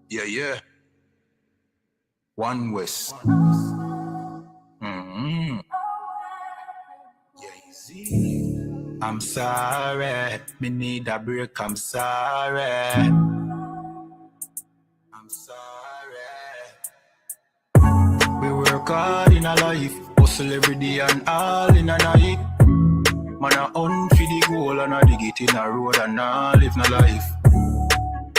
Yeah, yeah. One West. Yeah, easy. I'm sorry. Me need a break. I'm sorry. I'm sorry. We work hard in a life, hustle every day and all in a night. Man a hunt for the goal and a dig it in a road and a live no life.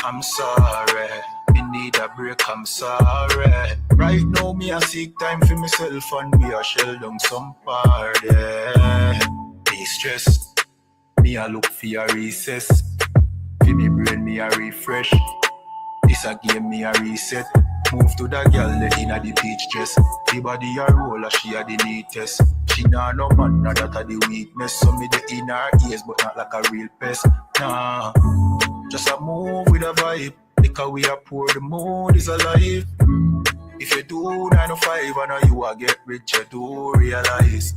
I'm sorry, me need a break, I'm sorry. Right now me a seek time for myself and me a shell down some party. Me stressed, me a look for a recess. For me brain me a refresh. This a game me a reset. Move to the girl inna the beach dress. The body a roll a she a the neatest. She nah no man, nah that a the weakness. So me the in her ears but not like a real pest. Nah, just a move with a vibe. Because we a poor, the mood is alive. If you do 9 to 5 I know you a get rich, you do realize.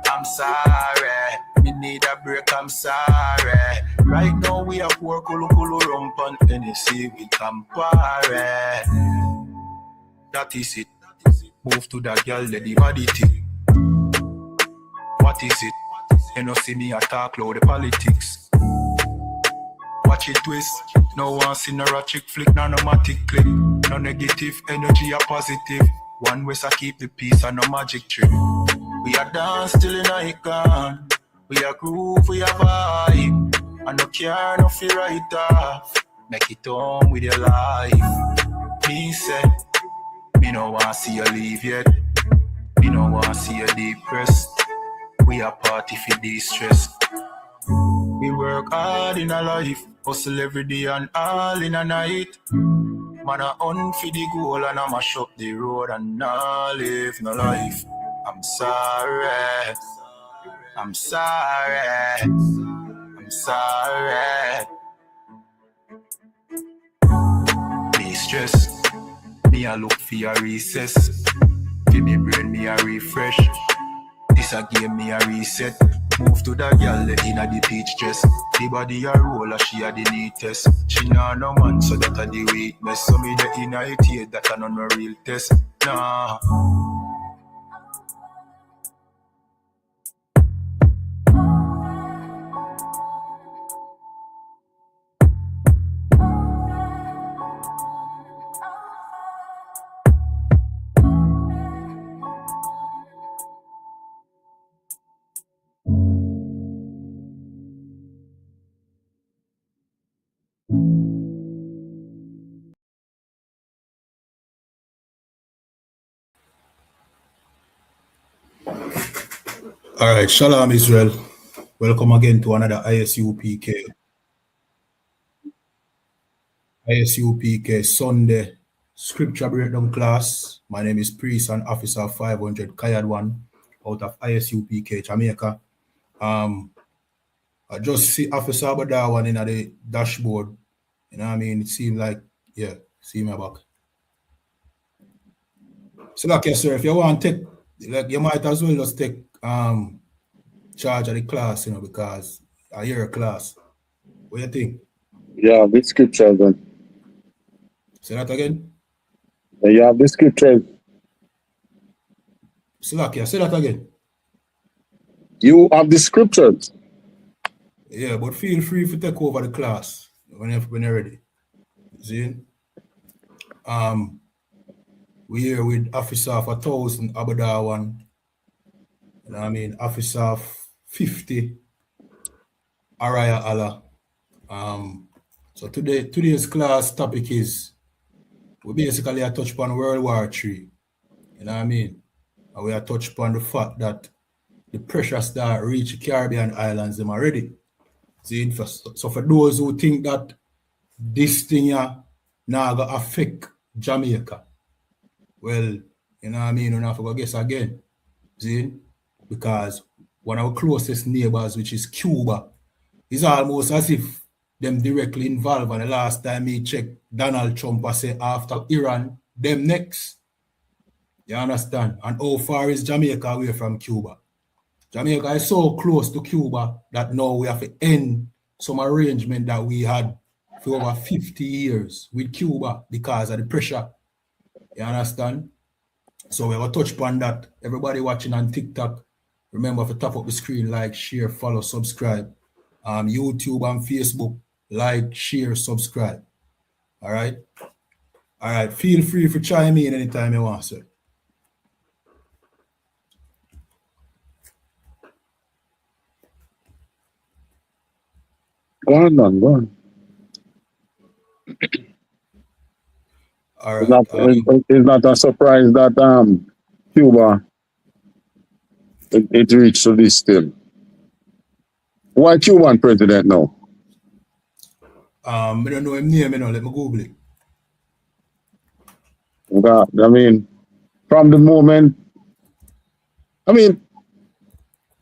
I'm sorry, me need a break, I'm sorry. Right now we are poor, kulu rump and NC with Campari. That is it. Move to that girl, let the body tick. What is it? You know see me attack loud the politics. Watch it twist. No one see no ratchet flick, no matic click. No negative energy, a positive. One West I keep the peace and no magic trick. We are dance till in icon. We are groove, we are vibe. And no care, no fear right off. Make it home with your life. Me say, me no want see you leave yet. Me no want see you depressed. We are party for de-stress. We work hard in a life, hustle every day and all in a night. Man a hunt for the goal and I mash up the road and I live no life. I'm sorry, I'm sorry, I'm sorry. Me stressed, me a look for a recess. For me brain me a refresh. This a game me a reset. Move to the girl inna the beach dress. The body a roll a she a the neatest. She nah no man so that a the weakness. So me the inna it here that a no real test. Nah. All right, Shalom Israel. Welcome again to another ISUPK Sunday Scripture Breakdown class. My name is Priest and Officer 500 Kayad 1 out of ISUPK Jamaica. I just see Officer WW3 one in the dashboard. You know what I mean? It seemed like, yeah, see my back. So like, yes, sir, if you want to take, like, you might as well just take charge of the class, you know, because I hear a class. What do you think? Yeah, the scripture then. Say that again? You have the scripture. Slakia, say that again. You have the scriptures. Yeah, but feel free to take over the class when you're ready. See? We're here with Officer of 1,000 WW3 one. You know what I mean? Officer of 50 Araya Allah. So today's class topic is we basically are touch upon World War III. You know what I mean? And we are touch upon the fact that the pressures that reach Caribbean islands them already. See, so for those who think that this thing now gonna affect Jamaica, well, you know what I mean, we have to go guess again. See? Because one of our closest neighbors, which is Cuba, is almost as if them directly involved. And the last time he checked, Donald Trump I say after Iran, them next. You understand? And how far is Jamaica away from Cuba? Jamaica is so close to Cuba that now we have to end some arrangement that we had for over 50 years with Cuba because of the pressure. You understand? So we will touch upon that. Everybody watching on TikTok, remember to tap up the screen, like, share, follow, subscribe. YouTube and Facebook, like, share, subscribe. All right? All right. Feel free to chime in anytime you want, sir. Go on, man, go on. All right. It's not a surprise that Cuba it reached to this still. Why Cuban president now? I don't know his name, let me Google it. I mean, from the moment, I mean,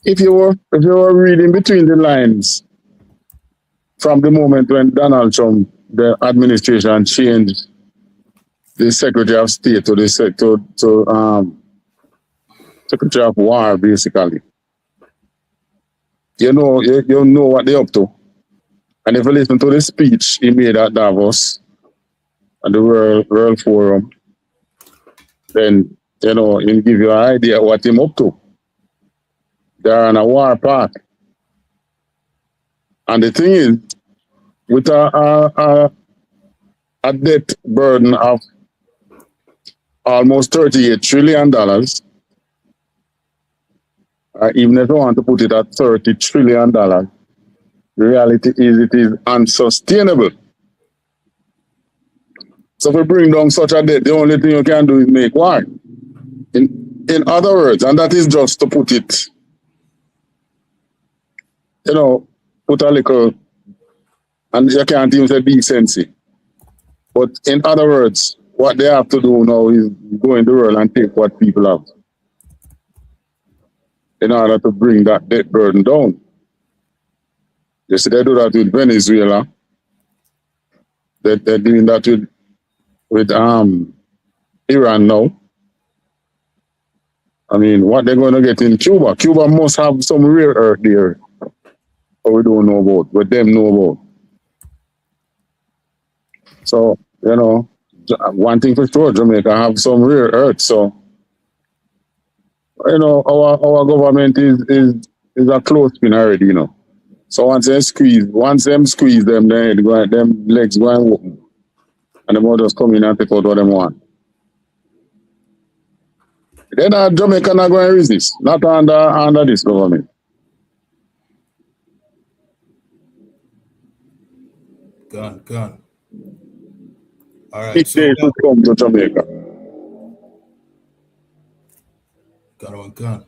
if you were reading between the lines, from the moment when Donald Trump, the administration changed the Secretary of State to the Secretary of War, basically, you know what they're up to. And if you listen to the speech he made at Davos at the World Forum, then he'll give you an idea what he's up to. They're on a war path. And the thing is, with a debt burden of almost $38 trillion, even if you want to put it at $30 trillion, the reality is it is unsustainable. So if we bring down such a debt, the only thing you can do is make war. In other words, and that is just to put it, put a little, and you can't even say decency. But in other words, what they have to do now is go in the world and take what people have in order to bring that debt burden down. You see, they do that with Venezuela. They're doing that with Iran now. I mean, what they're going to get in Cuba? Cuba must have some rare earth there, but we don't know about, but them know about. So, one thing for sure, Jamaica have some rare earth. So, our government is a clothespin already, So once them squeeze them, them legs go and open. And them just come in and take out what them want. Then Jamaica not going to resist, not under this government. Gone. All right. If they should come to Jamaica. Gone.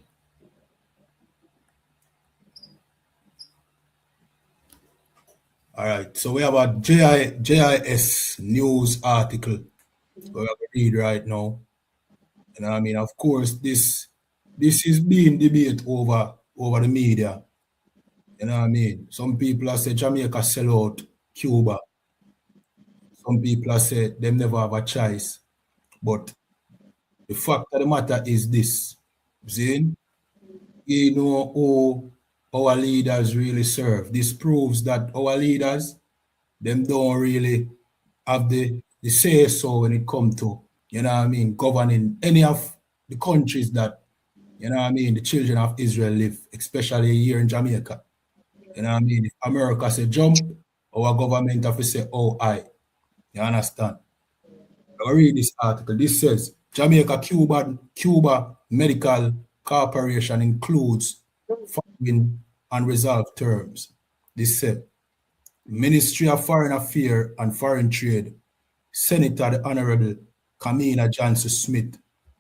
All right. So we have a JIS news article we're going to read right now. And I mean, of course, this is being debated over the media. You know what I mean? Some people are saying Jamaica sell out Cuba. Some people are saying they never have a choice. But the fact of the matter is this. See? We know who our leaders really serve. This proves that our leaders, them don't really have the say-so when it comes to, governing any of the countries that, the children of Israel live, especially here in Jamaica. If America say jump, our government have to say, oh, I. You understand? I'll read this article. This says, Jamaica Cuba Medical Corporation includes following unresolved terms. This said, Ministry of Foreign Affairs and Foreign Trade, Senator the Honorable Kamina Johnson-Smith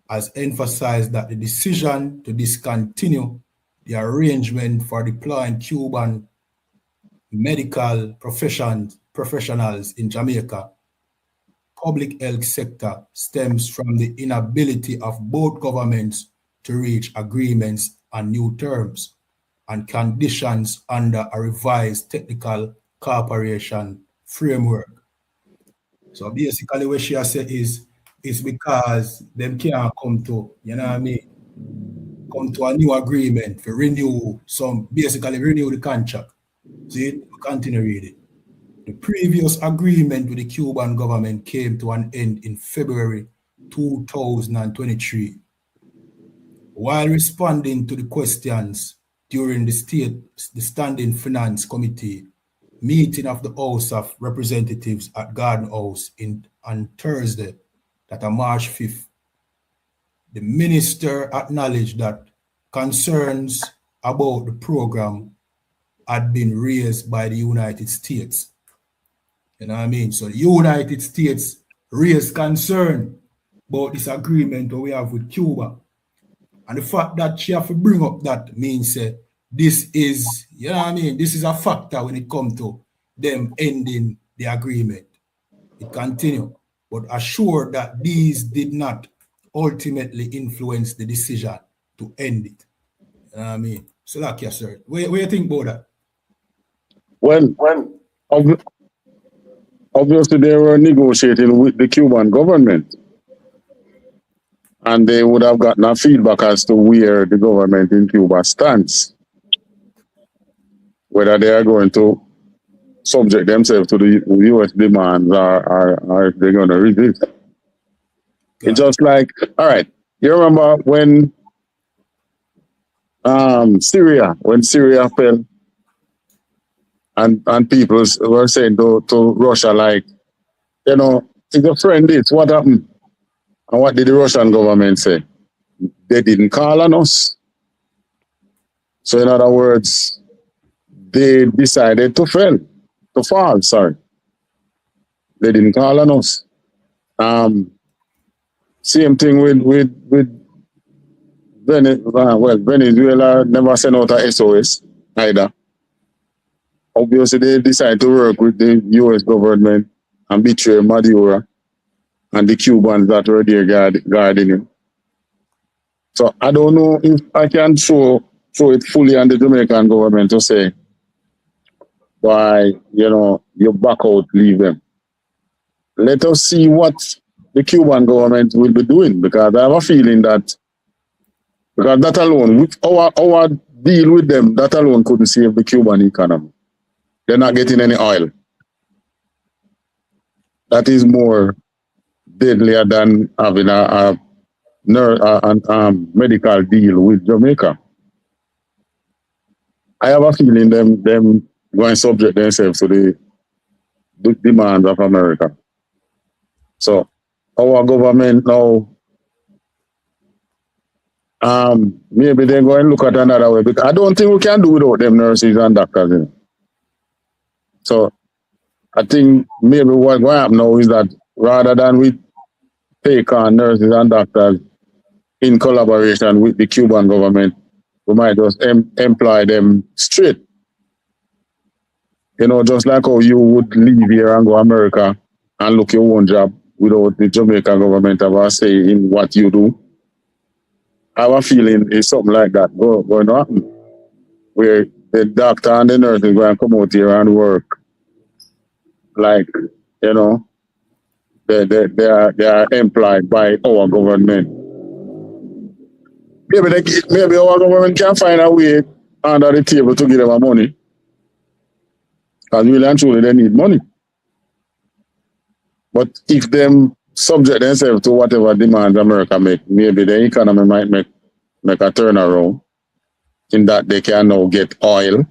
has emphasized that the decision to discontinue the arrangement for deploying Cuban medical professionals in Jamaica public health sector stems from the inability of both governments to reach agreements on new terms and conditions under a revised technical cooperation framework. So basically what she has said is it's because them can't come to, come to a new agreement for renew the contract. See, continue reading. The previous agreement with the Cuban government came to an end in February 2023. While responding to the questions during the Standing Finance Committee meeting of the House of Representatives at Garden House on Thursday, that on March 5th, the minister acknowledged that concerns about the program had been raised by the United States. You know what I mean? So the United States raised concern about this agreement that we have with Cuba. And the fact that she have to bring up that means this is, you know what I mean? This is a factor when it comes to them ending the agreement. It continued, but assured that these did not ultimately influence the decision to end it. You know what I mean? So like, yes, sir. What do you think about that? Well, obviously they were negotiating with the Cuban government, and they would have gotten a feedback as to where the government in Cuba stands, whether they are going to subject themselves to the U.S. demands or if they're going to resist. It's just like, all right, you remember when Syria fell, and people were saying to Russia, like, you know, if your friend is, what happened? And what did the Russian government say? They didn't call on us. So in other words, they decided to fall. They didn't call on us. Same thing with Venezuela never sent out a SOS either. Obviously, they decided to work with the U.S. government and betray Maduro and the Cubans that were there guarding him. So I don't know if I can show it fully on the Jamaican government to say, why, you know, you back out, leave them. Let us see what the Cuban government will be doing, because I have a feeling that, because that alone, with our deal with them, that alone couldn't save the Cuban economy. They're not getting any oil. That is more deadlier than having a medical deal with Jamaica. I have a feeling them going to subject themselves to the demands of America. So our government now, maybe they're going to look at another way, because I don't think we can do without them nurses and doctors. You know? So I think maybe what will happen now is that rather than we take on nurses and doctors in collaboration with the Cuban government, we might just employ them straight. You know, just like how you would leave here and go to America and look your own job without the Jamaican government have a say in what you do. I have a feeling it's something like that going to happen, where the doctor and the nurse is going to come out here and work. Like, you know, they are employed by our government. Maybe our government can find a way under the table to give them money. Because really and truly they need money. But if them subject themselves to whatever demands America make, maybe the economy might make a turnaround in that they can now get oil.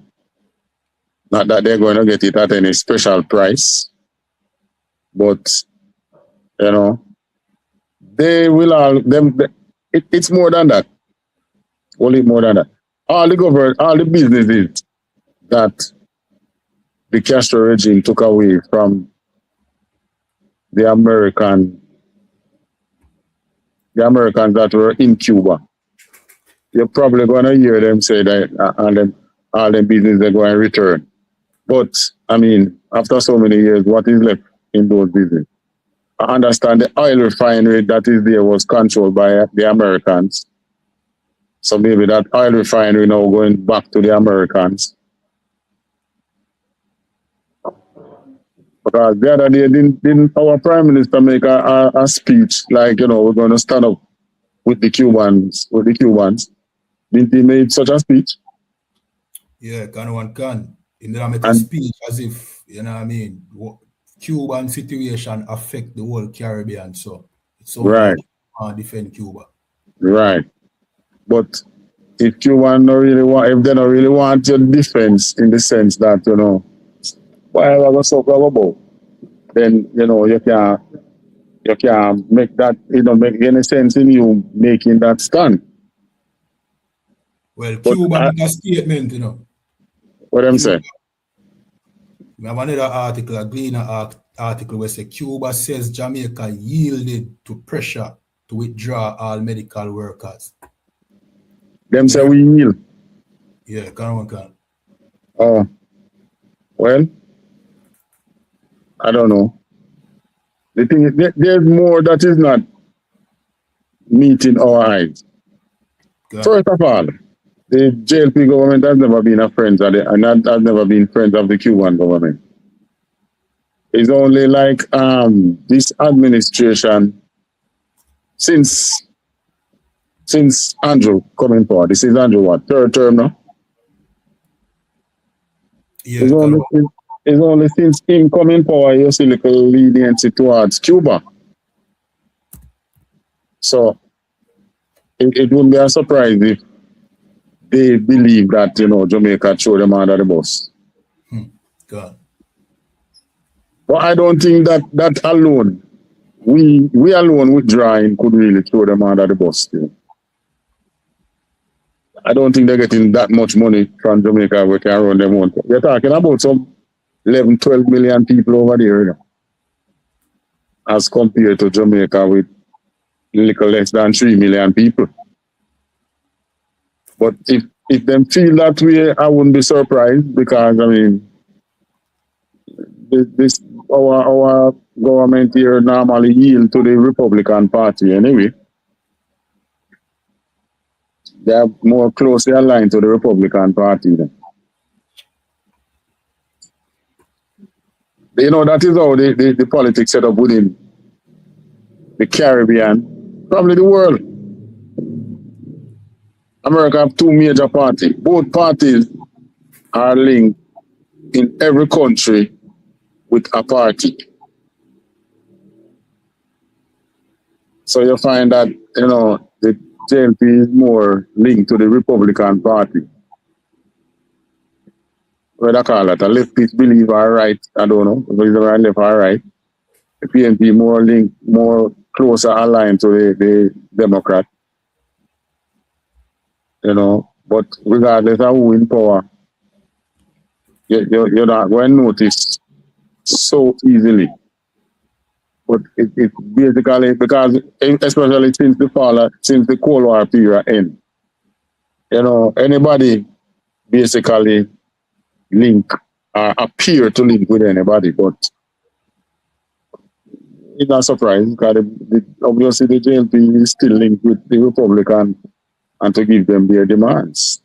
Not that they're going to get it at any special price. But, you know, they will all, it's more than that. Only more than that. All the businesses that the Castro regime took away from the Americans that were in Cuba, you're probably going to hear them say that all them businesses are going to return. But, I mean, after so many years, what is left in those businesses? I understand the oil refinery that is there was controlled by the Americans. So maybe that oil refinery now going back to the Americans. Because the other day, didn't our Prime Minister make a speech like, you know, we're going to stand up with the Cubans, Didn't he make such a speech? Yeah, one can. He never made a speech as if, you know what I mean? Cuban situation affect the whole Caribbean, so it's all Right. like defend Cuba. Right. But if Cuba no really want, if they don't really want your defense in the sense that, you know, why I was so about, then, you know, you can't make that, it don't make any sense in you making that stand. Well, But Cuba make a statement, you know. What I'm saying? We have another article, a Gleaner article, where say Cuba says Jamaica yielded to pressure to withdraw all medical workers. Them say we yield. Yeah, can. Oh, well, I don't know. The thing is, there's more that is not meeting our eyes. First of all, the JLP government has never been a friend of the, and has never been friends of the Cuban government. It's only like this administration since Andrew coming forward. This is Andrew what, third term now? Yeah, it's only since him coming power you see little leniency towards Cuba. So it wouldn't be a surprise if they believe that, you know, Jamaica threw them under the bus. God. But I don't think that alone, we alone withdrawing could really throw them under the bus still. I don't think they're getting that much money from Jamaica we can run them on. You're talking about some 11, 12 million people over there, you know, as compared to Jamaica with a little less than 3 million people. But if them feel that way, I wouldn't be surprised because, I mean, our government here normally yield to the Republican Party anyway. They are more closely aligned to the Republican Party then. You know, that is how the politics set up within the Caribbean, probably the world. America have two major parties. Both parties are linked in every country with a party. So you find that, you know, the JLP is more linked to the Republican Party. What do I call that? A leftist believer or right? I don't know. If it's right, left or right. The PNP more linked, more closer aligned to the Democrat. You know, but regardless of who in power, you're not going to notice so easily. But it basically, because especially since the Cold War period end, you know, anybody basically link or appear to link with anybody, but it's not surprising because obviously the JLP is still linked with the Republican and to give them their demands.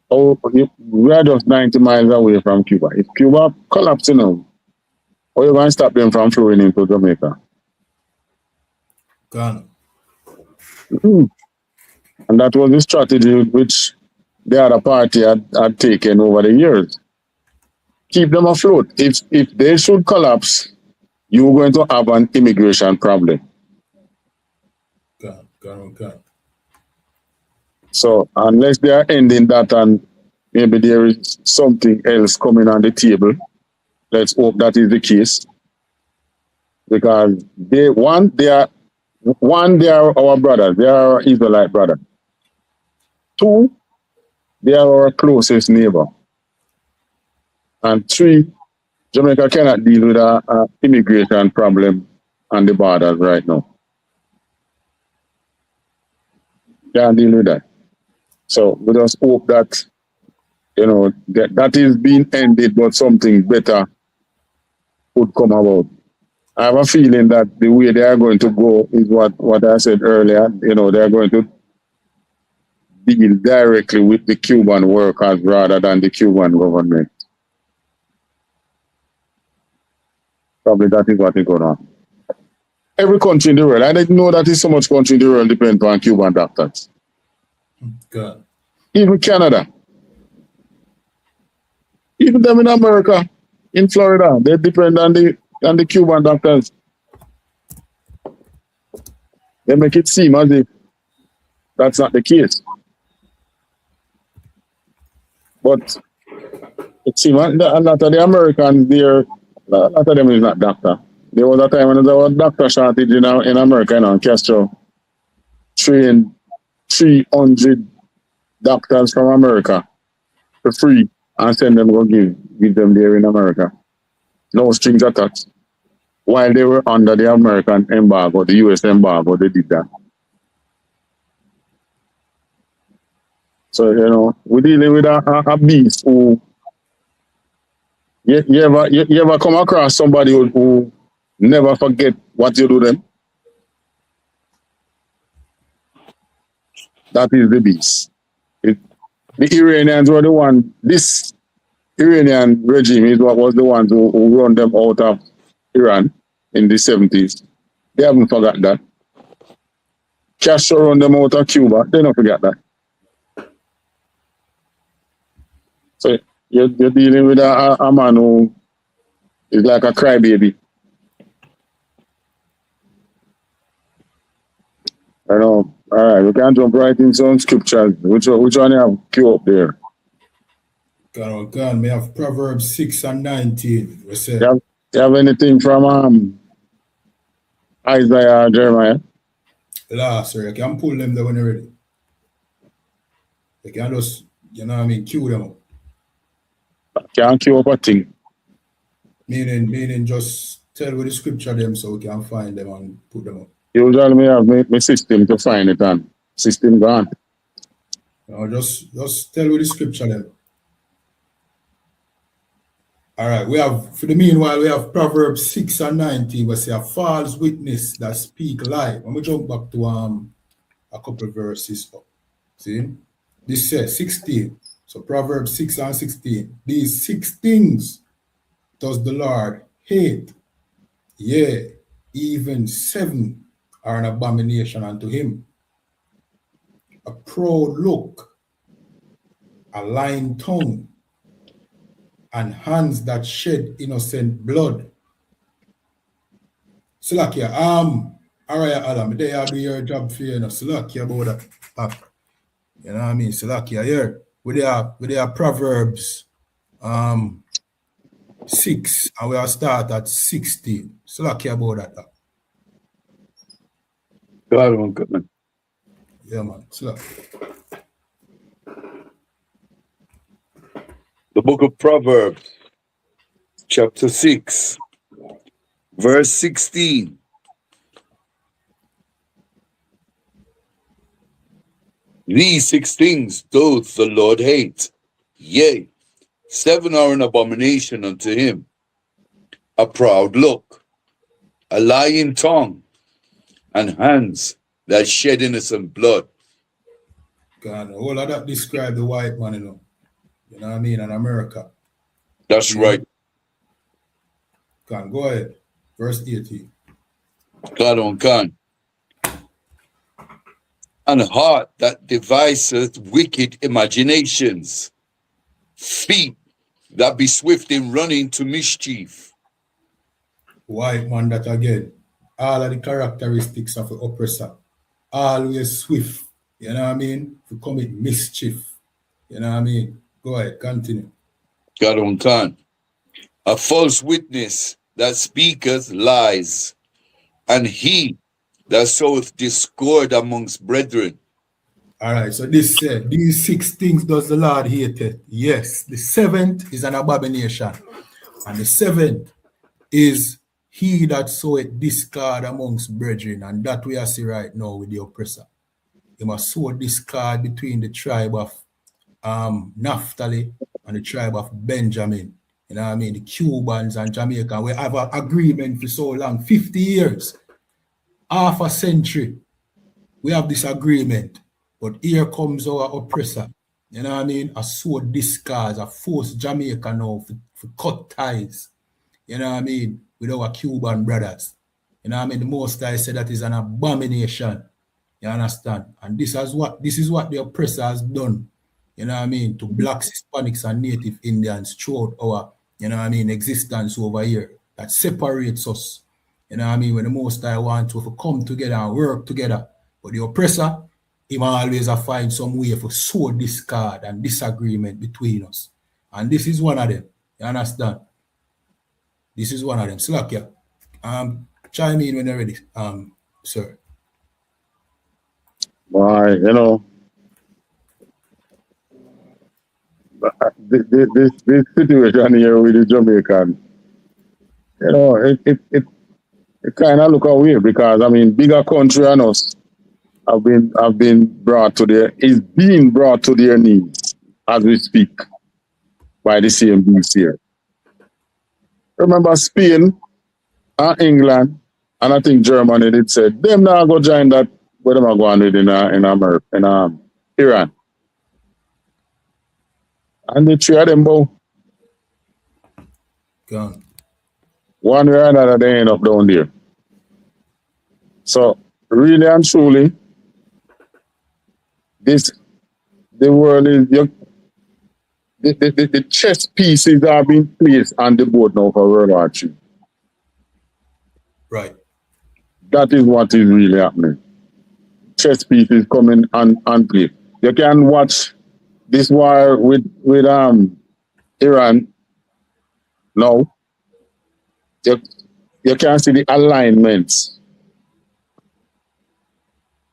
Oh, we are just 90 miles away from Cuba. If Cuba collapses now, how are you going to stop them from flowing into Jamaica? Gone. And that was the strategy which the other party had taken over the years. Keep them afloat. If they should collapse, you're going to have an immigration problem. Gone. So unless they are ending that and maybe there is something else coming on the table, let's hope that is the case. Because they are our brothers, they are our Israelite brothers. Two, they are our closest neighbor. And three, Jamaica cannot deal with an immigration problem on the borders right now. Can't deal with that. So we just hope that, you know, that is being ended, but something better would come about. I have a feeling that the way they are going to go is what I said earlier. You know, they are going to deal directly with the Cuban workers rather than the Cuban government. Probably that is what is going on. Every country in the world, I didn't know that is so much country in the world depend on Cuban doctors. God. Even Canada. even them in America, in Florida, they depend on the Cuban doctors. They make it seem as if that's not the case. But it seems a lot of the Americans there, a lot of them is not doctor. There was a time when there was a doctor shortage in America, you know, Castro trained 300 doctors from America for free and send them go give them there in America. No strings attached. While they were under the American embargo, the US embargo, they did that. So, you know, we're dealing with a beast who, you ever come across somebody who never forget what you do them? That is the beast. The Iranians were the one, this Iranian regime is what was the ones who run them out of Iran in the 70s. They haven't forgot that. Castro run them out of Cuba. They don't forget that. So you're dealing with a man who is like a crybaby. I know. All right, we can jump right into some scriptures. Which one you have queue up there? God, we have Proverbs 6 and 19. We say, You have anything from Isaiah or Jeremiah? last, sir, you can pull them there when you're ready. You can just, you know what I mean, queue them up. Can't queue up a thing. Meaning just tell with the scripture them so we can find them and put them up. Usually me have my system to find it and system gone. No, just tell with the scripture them. All right, we have, for the meanwhile, we have Proverbs 6 and 19, we say a false witness that speak lie. When we jump back to a couple of verses up. See? This says 16. So Proverbs 6 and 16. These 6 things does the Lord hate. Yea, even 7 are an abomination unto him. A proud look, a lying tongue, and hands that shed innocent blood. Slakia, Araya Alam, they are do your job for you, you know, Slakia about that. You know what I mean? Slakia here. We are Proverbs 6, and we'll start at 16. Slakia about that. God, man. Yeah, man. Slack. The book of Proverbs, chapter 6, verse 16. These 6 things doth the Lord hate. Yea, 7 are an abomination unto him. A proud look, a lying tongue, and hands that shed innocent blood. God, all of that describe the white man, you know. You know what I mean? In America. That's right. Go ahead. Verse 18. God on God. And heart that deviseth wicked imaginations. Feet that be swift in running to mischief. White man that again. All of the characteristics of the oppressor. Always swift. You know what I mean? To commit mischief. You know what I mean? Go ahead, continue. God on God. A false witness that speaketh lies, and he that soweth discord amongst brethren. All right, so this said, these 6 things does the Lord hate. Yes, the 7th is an abomination. And the 7th is he that soweth discord amongst brethren. And that we are see right now with the oppressor. He must sow discord between the tribe of Naphtali and the tribe of Benjamin. You know what I mean? The Cubans and Jamaica. We have an agreement for so long, 50 years, half a century. We have this agreement. But here comes our oppressor. You know what I mean? A sow discards, a force Jamaica now for cut ties. You know what I mean? With our Cuban brothers. You know what I mean? The Most I said that is an abomination. You understand? And this is what the oppressor has done. you know what I mean, to blacks, Hispanics, and Native Indians throughout our, you know what I mean, existence over here. That separates us. You know what I mean? When the most I want to come together and work together. But the oppressor, he always find some way for sow discord and disagreement between us. And this is one of them. You understand? This is one of them. Slakia. Chime in when you're ready, sir. Why, you know, this situation here with the Jamaican, you know, it kind of look away because I mean, bigger country than us have been brought to is being brought to their knees as we speak by the same beings here. Remember Spain and England and I think Germany did say them now go join that where them are going with in America in Iran. And the three of them both. Gone. One way or another, they end up down there. So, really and truly, the world is, the chess pieces are being placed on the board now for World War III. Right. That is what is really happening. Chess pieces coming and play. You can watch this war with Iran now. You can see the alignments.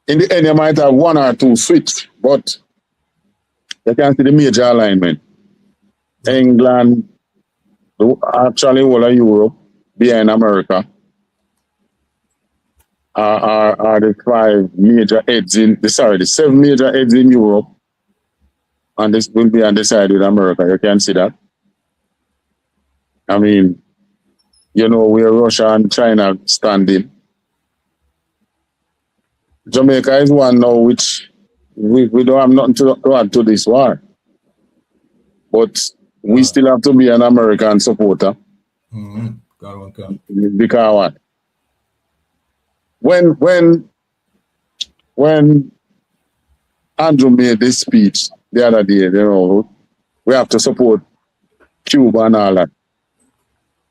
In the end, you might have one or two switch, but you can see the major alignment. England, actually all of Europe, behind America, are the the 7 major heads in Europe, and this will be on the side with America. You can see that. I mean, you know where Russia and China standing. Jamaica is one now which we don't have nothing to add to this war. But we still have to be an American supporter. Because what? When Andrew made this speech the other day, you know, we have to support Cuba and all that.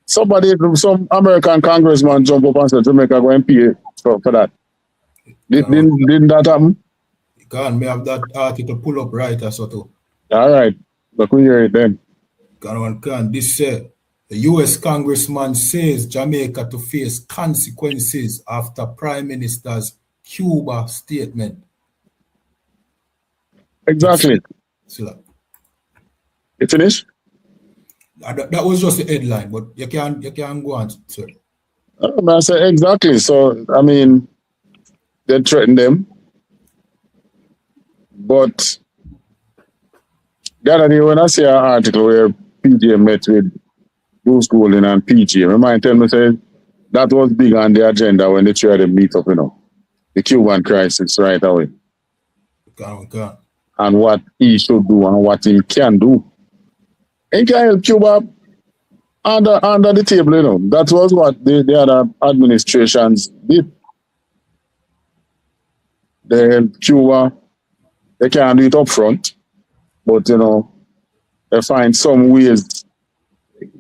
Some American congressman jump up and say Jamaica go and pay for that. Didn't that happen? Can me have that article pull up right or so too. All right, but we hear it then. Can this the U.S. congressman says Jamaica to face consequences after Prime Minister's Cuba statement. Exactly. You finished? That was just the headline, but you can go on, sir. I say exactly. So I mean, they threaten them, but the other day when I see an article where PJ met with Bruce Golding and PJ, remind me say that was big on the agenda when they tried to meet up, you know, the Cuban crisis right away. And what he should do and what he can do. He can help Cuba under the table, you know. That was what the other administrations did. They help Cuba. They can't do it up front, but, you know, they find some ways.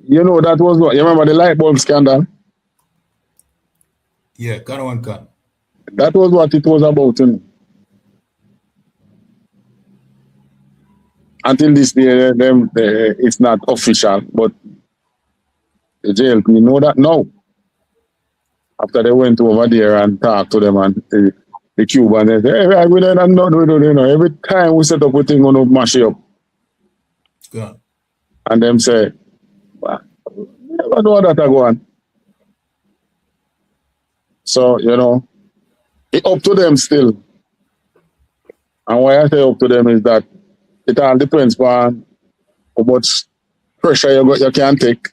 You know, that was what, you remember the light bulb scandal? Yeah, can. That was what it was about, you know. Until this day, it's not official, but the JLP know that now. After they went over there and talked to them and the Cuban, they say, hey, we don't know, you know, every time we set up a thing, we're going to mash it up. Yeah. And them say, well, never know that I go on. So, you know, it's up to them still. And why I say up to them is that it all depends on how much pressure you can take.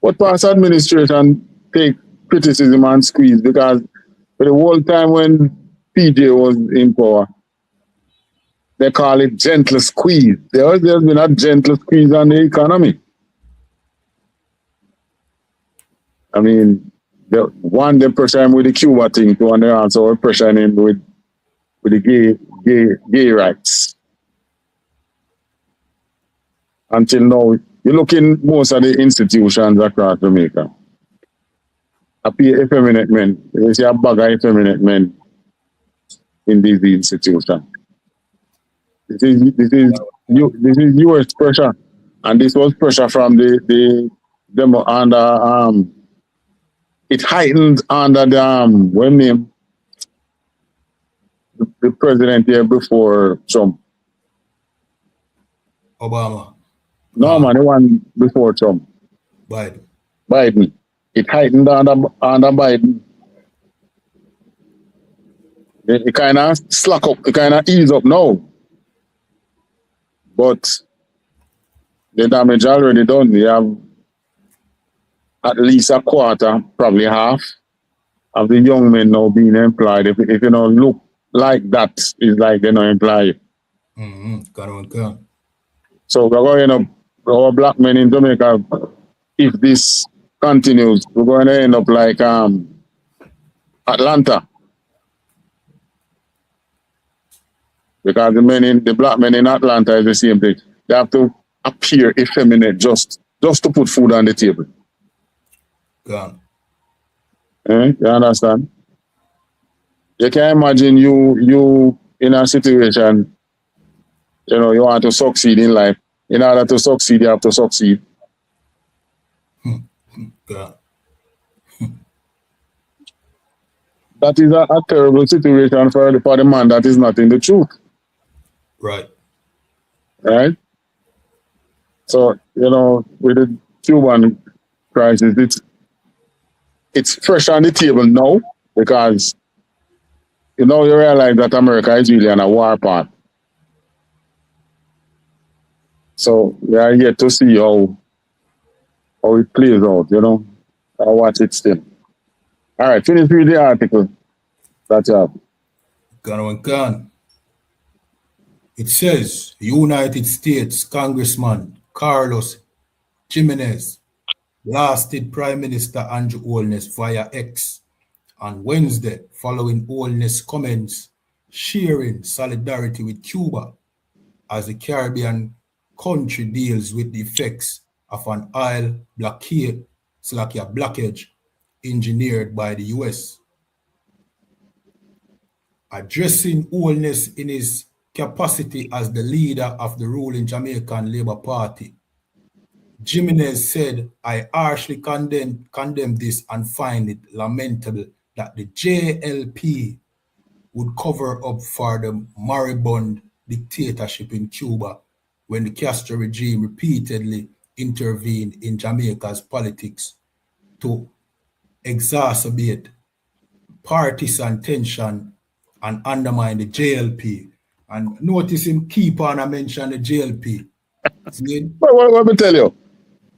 But past administration take criticism and squeeze, because for the whole time when PJ was in power, they call it gentle squeeze. There's been a gentle squeeze on the economy. I mean, they pressure him with the Cuba thing too, and they also pressure him with the gay rights. until now, you look in most of the institutions across Jamaica. I pay effeminate men. You see a bag of effeminate men in these institutions. This is US pressure, and this was pressure from the demo under it heightened under the when name the president here before Trump. Obama. No man, the one before Trump. Biden. It heightened under Biden. It kind of slack up, it kind of ease up now. But the damage already done. You have at least a quarter, probably half, of the young men now being employed. If you don't look like that, it's like they're not employed. So we're going to end up, our black men in Jamaica, if this continues, we're going to end up like Atlanta. Because the black men in Atlanta is the same thing. They have to appear effeminate just to put food on the table. You understand? You can imagine you in a situation, you know, you want to succeed in life. In order to succeed, you have to succeed. That is a terrible situation for the man that is not in the truth. Right. So, you know, with the Cuban crisis, it's fresh on the table now because, you know, you realize that America is really on a war path. So we are here to see how it plays out, you know. I watch it still. All right, finish with the article. That's up. Gone. It says United States Congressman Carlos Jimenez blasted Prime Minister Andrew Holness via X on Wednesday following Holness' comments sharing solidarity with Cuba as the Caribbean country deals with the effects of an oil blockage engineered by the US. Addressing Holness in his capacity as the leader of the ruling Jamaican Labour Party, Jimenez said, "I harshly condemn this and find it lamentable that the JLP would cover up for the moribund dictatorship in Cuba when the Castro regime repeatedly intervened in Jamaica's politics to exacerbate partisan tension and undermine the JLP." And notice him keep on and mention the JLP. But let me tell you,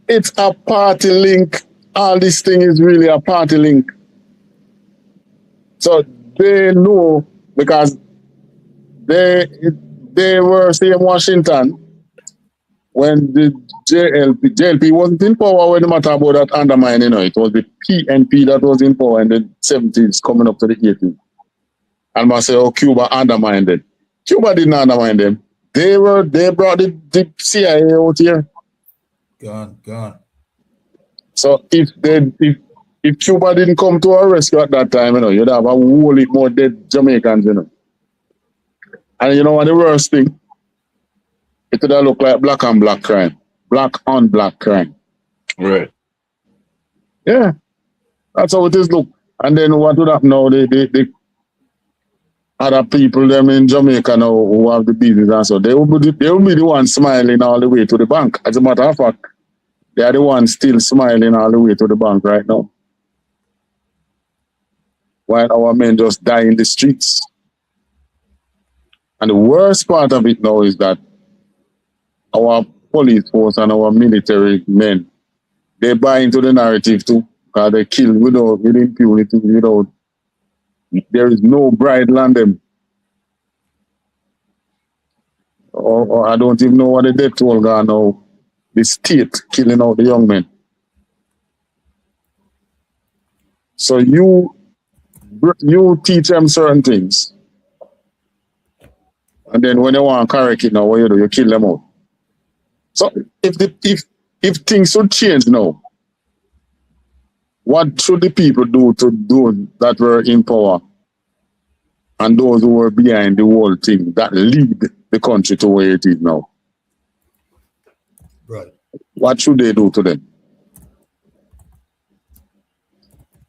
it's a party link. All this thing is really a party link. So they know because they were say in Washington when the JLP wasn't in power when the matter about that undermining, you know, it was the PNP that was in power in the 70s coming up to the 80s. And I say, oh, Cuba undermined it. Cuba didn't undermine them. They brought the CIA out here. Gone. So if Cuba didn't come to our rescue at that time, you know, you'd have a whole lot more dead Jamaicans, you know. And you know what the worst thing? It would have looked like black on black crime. Black on black crime. Right. Yeah. That's how it is look. And then what would happen now? They other people them in Jamaica now who have the business and so they will be the ones smiling all the way to the bank. As a matter of fact, they are the ones still smiling all the way to the bank right now. While our men just die in the streets. And the worst part of it now is that our police force and our military men, they buy into the narrative too, because they kill with impunity, there is no bridle on them. Or I don't even know what the death toll gone now. The state killing out the young men. So you teach them certain things. And then when they want to correct it now, what you do? You kill them out. So if things should change now, what should the people do to those that were in power and those who were behind the whole thing that lead the country to where it is now? Right. What should they do to them?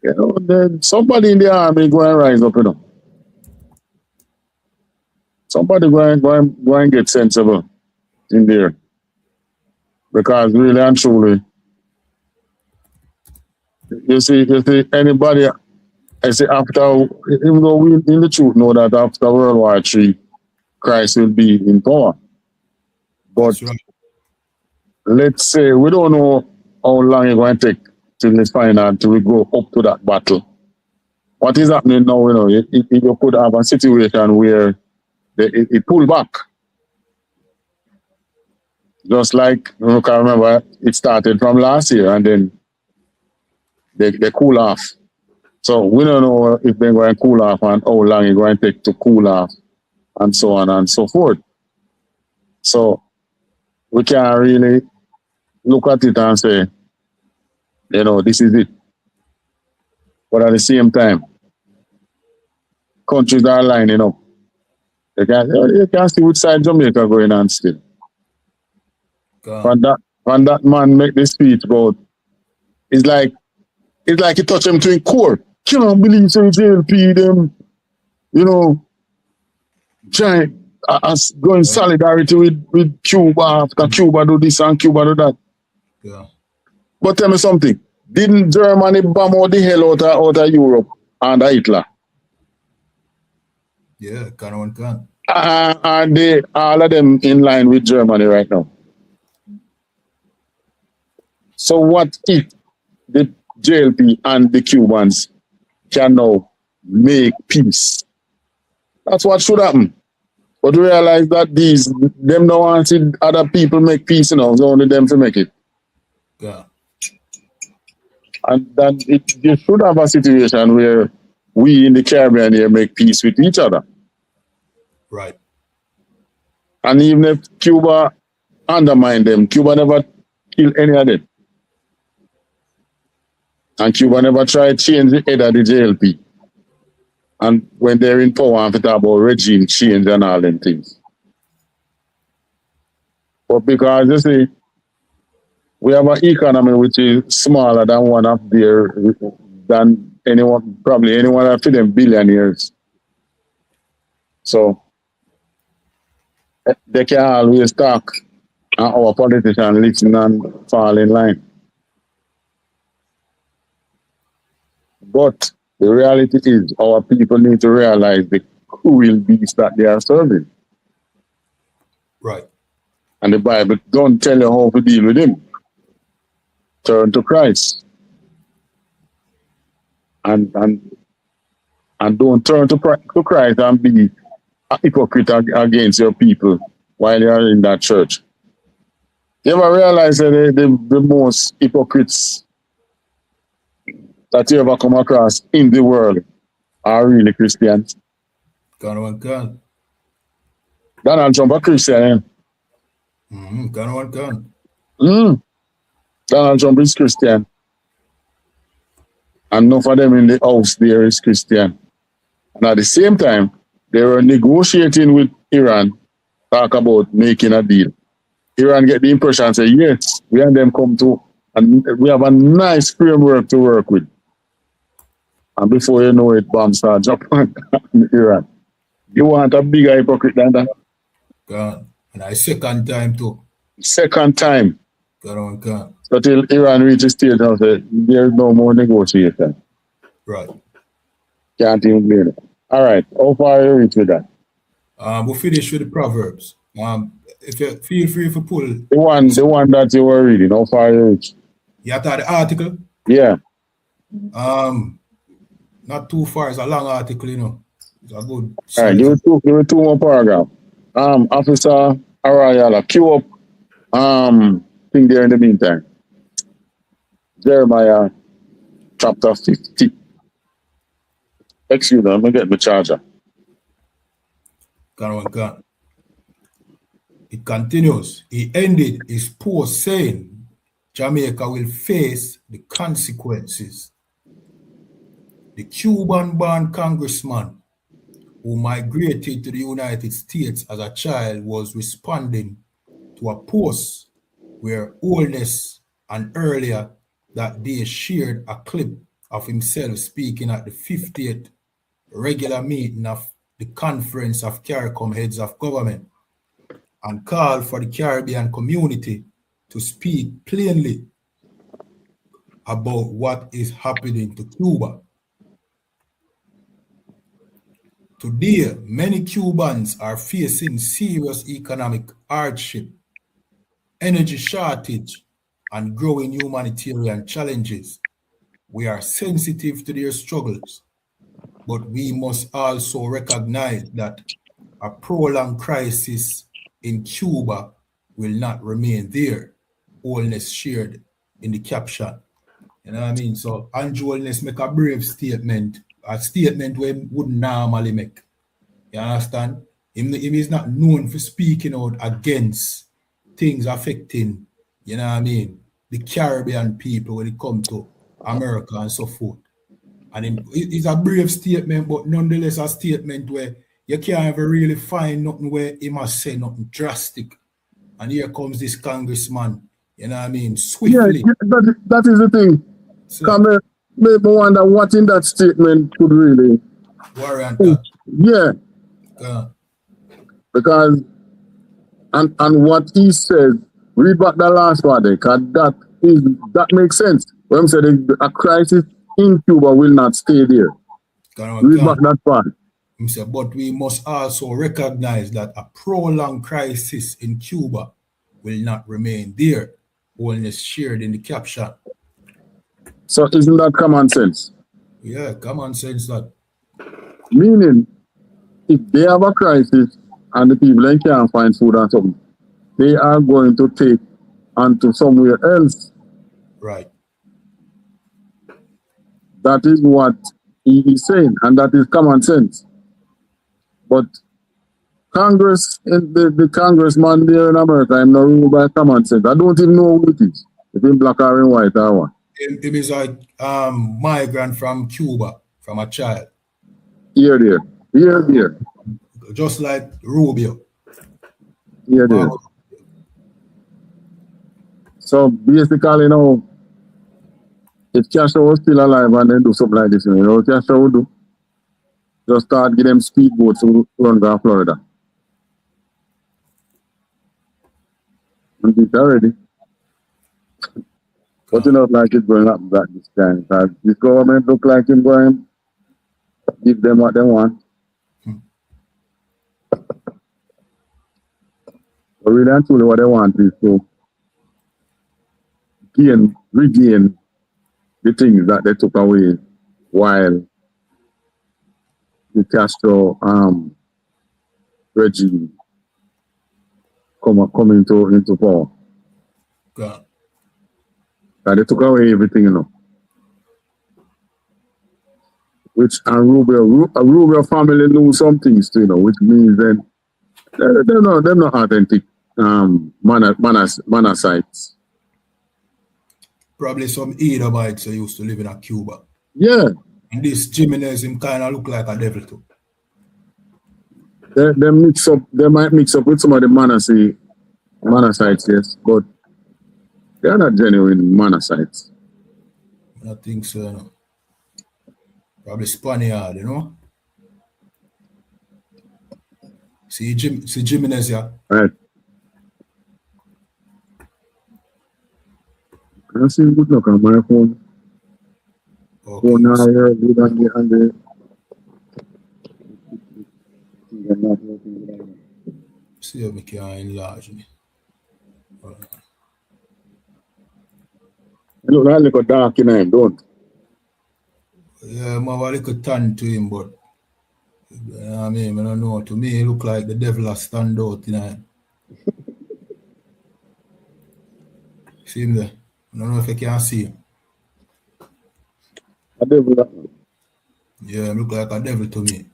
You know, then somebody in the army go and rise up, you know. Somebody go and get sensible in there. Because really and truly, you see anybody, I say after, even though we in the truth know that after World War III, Christ will be in power. But Right. let's say we don't know how long it's going to take till this final until we go up to that battle. What is happening now, you know, you could have a situation where it pull back. Just like, you can remember, it started from last year and then they cool off. So we don't know if they're going to cool off and how long it's going to take to cool off and so on and so forth. So we can't really look at it and say, you know, this is it. But at the same time, countries are lining up. You can see which side Jamaica going on still. When that man make this speech about, it's like he touched him to his core. Can't believe so JLP them, you know, trying as going solidarity with Cuba after Cuba do this and Cuba do that. Yeah. But tell me something. Didn't Germany bomb all the hell out of Europe under Hitler? Yeah, can. And they all of them in line with Germany right now. So what if the JLP and the Cubans can now make peace? That's what should happen. But realize that them don't want to see other people make peace, you know, it's only them to make it. Yeah. And that you should have a situation where we in the Caribbean here make peace with each other. Right. And even if Cuba undermine them, Cuba never kill any of them. And Cuba never tried to change the head of the JLP. And when they're in power, and talk about regime change and all them things. But because you see, we have an economy which is smaller than one of their, than anyone, probably anyone of them billionaires. So they can always talk and our politicians listen and fall in line. But the reality is our people need to realize the cruel beast that they are serving. Right. And the Bible don't tell you how to deal with him. Turn to Christ. And don't turn to Christ and be a hypocrite against your people while you are in that church. You ever realize that the most hypocrites that you ever come across in the world are really Christians? Can. Donald Trump a Christian, eh? Can. Donald Trump is Christian. And none of them in the house there is Christian. And at the same time, they were negotiating with Iran, talk about making a deal. Iran get the impression and say, yes, we and them come to, and we have a nice framework to work with. And before you know it, bombs start dropping in Iran. You want a bigger hypocrite than that? Can. And I second time too. Second time. Can. So till Iran reaches stage and say, there's no more negotiation. Right. Can't even blame it. All right. How far you reach with that? We'll finish with the Proverbs. If you feel free to pull. The one that you were reading, how far you reach? You have the article? Yeah. Not too far. It's a long article, you know. It's a good. All right. Give me two more paragraphs. Officer Arayala, queue up thing there in the meantime. Jeremiah chapter 50. Excuse me, let me get my charger. Can. It continues. He ended his post saying Jamaica will face the consequences. The Cuban-born congressman who migrated to the United States as a child was responding to a post where Oldness and earlier that day shared a clip of himself speaking at the 50th regular meeting of the Conference of CARICOM Heads of Government and called for the Caribbean community to speak plainly about what is happening to Cuba. Today, many Cubans are facing serious economic hardship, energy shortage, and growing humanitarian challenges. We are sensitive to their struggles, but we must also recognize that a prolonged crisis in Cuba will not remain there. Oldness shared in the caption. You know what I mean? So Andrew Oldness make a brave statement, a statement we wouldn't normally make. You understand? Him is not known for speaking out against things affecting, you know what I mean, the Caribbean people when it comes to America and so forth. And it's a brave statement, but nonetheless a statement where you can't ever really find nothing where he must say nothing drastic. And here comes this congressman, you know what I mean, swiftly. Yeah, that is the thing. So, Come make me wonder what in that statement could really warrant that. Yeah. Because and what he said, read back the last part there, because that makes sense. When I'm saying a crisis in Cuba will not stay there. Read back that part. But we must also recognize that a prolonged crisis in Cuba will not remain there. Only shared in the caption. So isn't that common sense? Yeah, common sense that. Meaning, if they have a crisis and the people can't find food and something, they are going to take onto somewhere else. Right. That is what he is saying, and that is common sense. But Congress, the congressman there in America, I'm not ruled by common sense. I don't even know who it is. If in black or in white or what. It is a migrant from Cuba, from a child. Here. Just like Rubio. Here. So basically, if Castro was still alive and then do something like this, what Castro would do? Just start getting them speedboats to run to Florida. And it's already. But it not like it's going up back this time. Because this government look like it's going to give them what they want. But really and truly what they want is to regain the things that they took away while the Castro regime come into power. God. They took away everything, Which and Rubio family knew some things too, which means that they're not authentic Manassites. Probably some Edomites who used to live in Cuba. Yeah. And this Jimenez him kind of look like a devil too. They might mix up with some of the Manassites, yes, but they're not genuine Manassites. I think so, no. Probably Spaniard, See Jimenez, yeah? Right. I see good look on my phone. Okay. Phone now here, good on the See if we can enlarge me. You look like a little dark in him, don't? Yeah, I'm a little tan to him, but I mean, I don't know. To me, he look like the devil has stand out in him. See him there? I don't know if you can see him. A devil. Yeah, he look like a devil to me.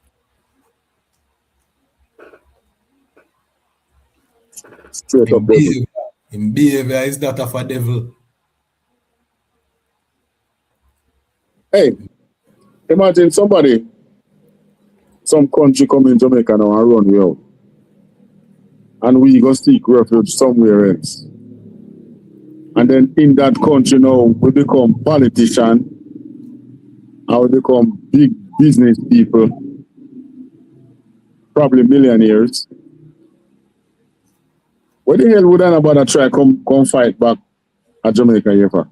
Straight up devil. In behavior is that of a devil. Hey, imagine somebody, some country come in Jamaica now and run we out. And we go seek refuge somewhere else. And then in that country now, we become politicians, and we become big business people, probably millionaires. What the hell would anybody try come fight back at Jamaica here for?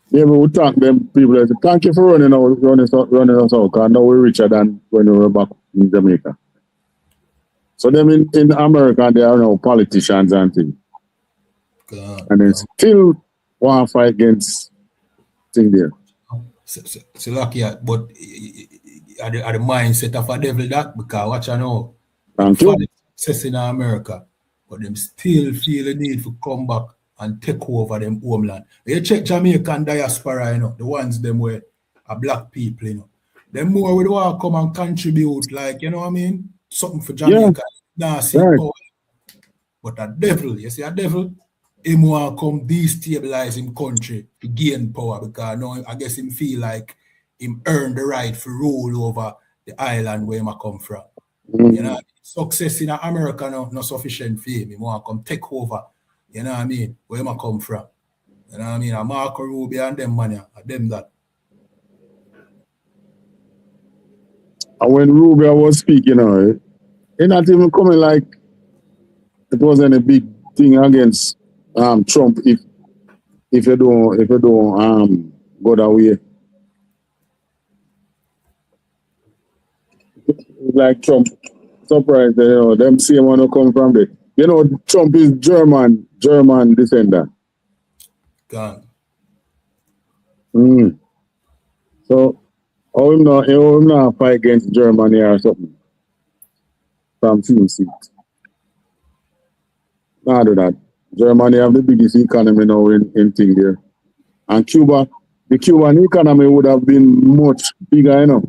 Yeah, we would talk them people that say, thank you for running us out, because now we're richer than when we were back in Jamaica. So them in America, they are now politicians and things. And they still want to fight against thing there. So lucky, but at the mindset of a devil that, because watch I know, Thank you. success in America, but them still feel the need to come back and take over them homeland. You check Jamaican diaspora, you know, the ones them where are black people, you know. Them more would want to come and contribute, like, you know what I mean? Something for Jamaica. Nah, see, Right. but a devil, you see a devil, him want to come destabilize him country to gain power, because now I guess him feel like him earn the right to rule over the island where him a come from. You know, success in America not sufficient for him. He want to come take over, you know what I mean, where him a come from. You know what I mean? A Marco Rubio and them man, them that. And when Rubio was speaking, he not even coming like it wasn't a big thing against Trump if you don't go that way. Like Trump, surprised, you know, them same one who come from there. You know, Trump is German descendant. Gone. So how him not fight against Germany or something from few seats. Nah, do that. Germany have the biggest economy now in thing there. And Cuba, the Cuban economy would have been much bigger, you know,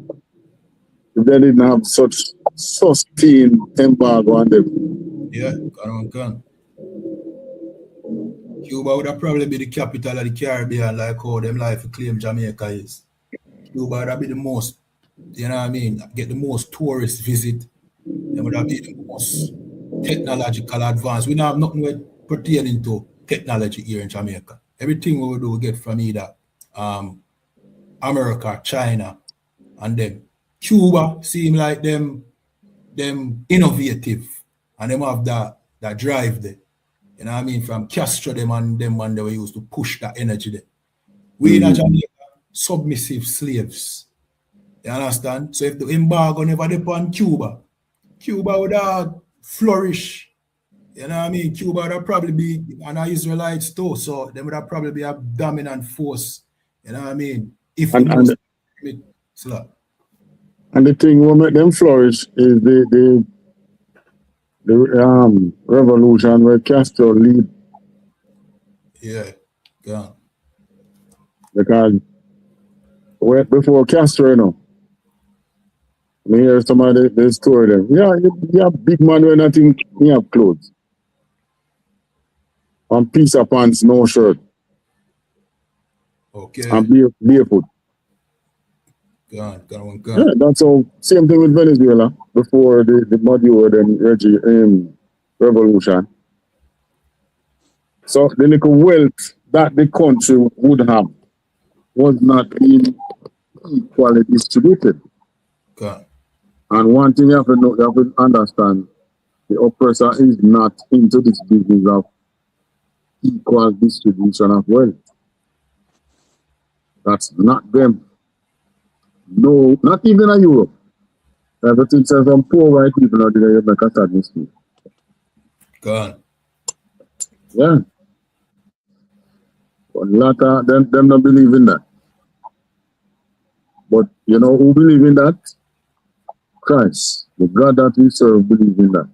if they didn't have such sustained embargo on them. Yeah, gone. Cuba would have probably be the capital of the Caribbean, like how them like to claim Jamaica is. Cuba would have be the most, you know what I mean, get the most tourists visit. They would have be the most technological advance. We don't have nothing pertaining to technology here in Jamaica. Everything we do, we get from either America, China, and them. Cuba seem like them innovative, and them have that drive there. You know what I mean? From Castro them and them when they were used to push that energy there. We in Jamaica, submissive slaves. You understand? So if the embargo never depend on Cuba would have flourish. You know what I mean? Cuba would have probably be an Israelites too, so they would have probably be a dominant force. You know what I mean? If and the thing will make them flourish is the revolution where Castro lead. Yeah. Because before Castro, you know, me hear some of the story them. Yeah, you have big man when nothing, you have clothes. And piece of pants, no shirt. Okay. And barefoot. Gone. Yeah, that's all. Same thing with Venezuela before the Maduro and revolution. So the little wealth that the country would have was not being equally distributed. Okay. And one thing you have to know, you have to understand, the oppressor is not into this business of equal distribution of wealth. That's not them. No, not even in Europe. Everything says some poor white people out there make a sad mistake. Gone. Yeah. But a lot of them don't believe in that. But you know who believe in that? Christ. The God that we serve believe in that.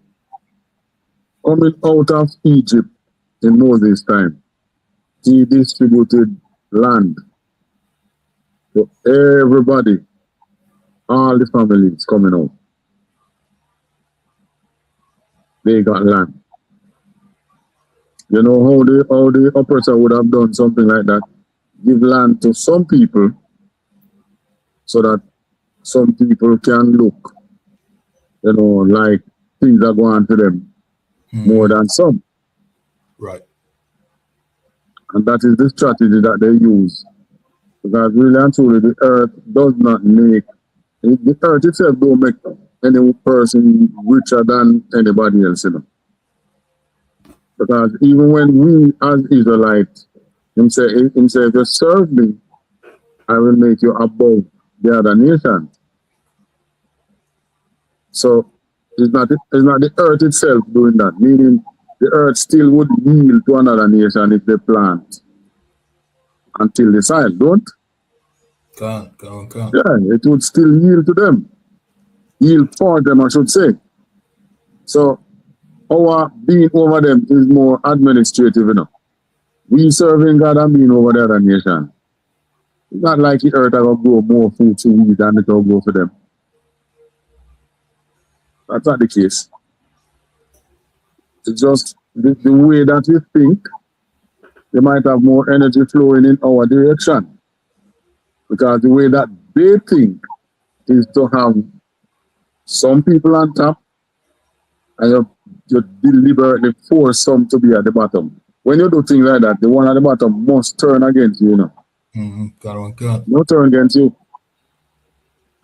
Coming out of Egypt in Moses' time, he distributed land to everybody, all the families coming out. they got land. You know how the oppressor would have done something like that? Give land to some people so that some people can look, you know, like things are going to them more than some. Right. And that is the strategy that they use. Because really and truly, the earth does not make, the earth itself don't make any person richer than anybody else, you know. Because even when we as Israelites, him say, if you serve me, I will make you above the other nations. So it's not the earth itself doing that, meaning the earth still would yield to another nation if they plant until they sign, don't? Can't. Yeah, it would still yield to them. Yield for them, I should say. So our being over them is more administrative, you know. We serving God and being over the other nation. It's not like the earth will grow more food to we than it will grow for them. That's not the case. It's just the way that we think, they might have more energy flowing in our direction. Because the way that they think is to have some people on top and you deliberately force some to be at the bottom. When you do things like that, the one at the bottom must turn against you, you know. No turn against you.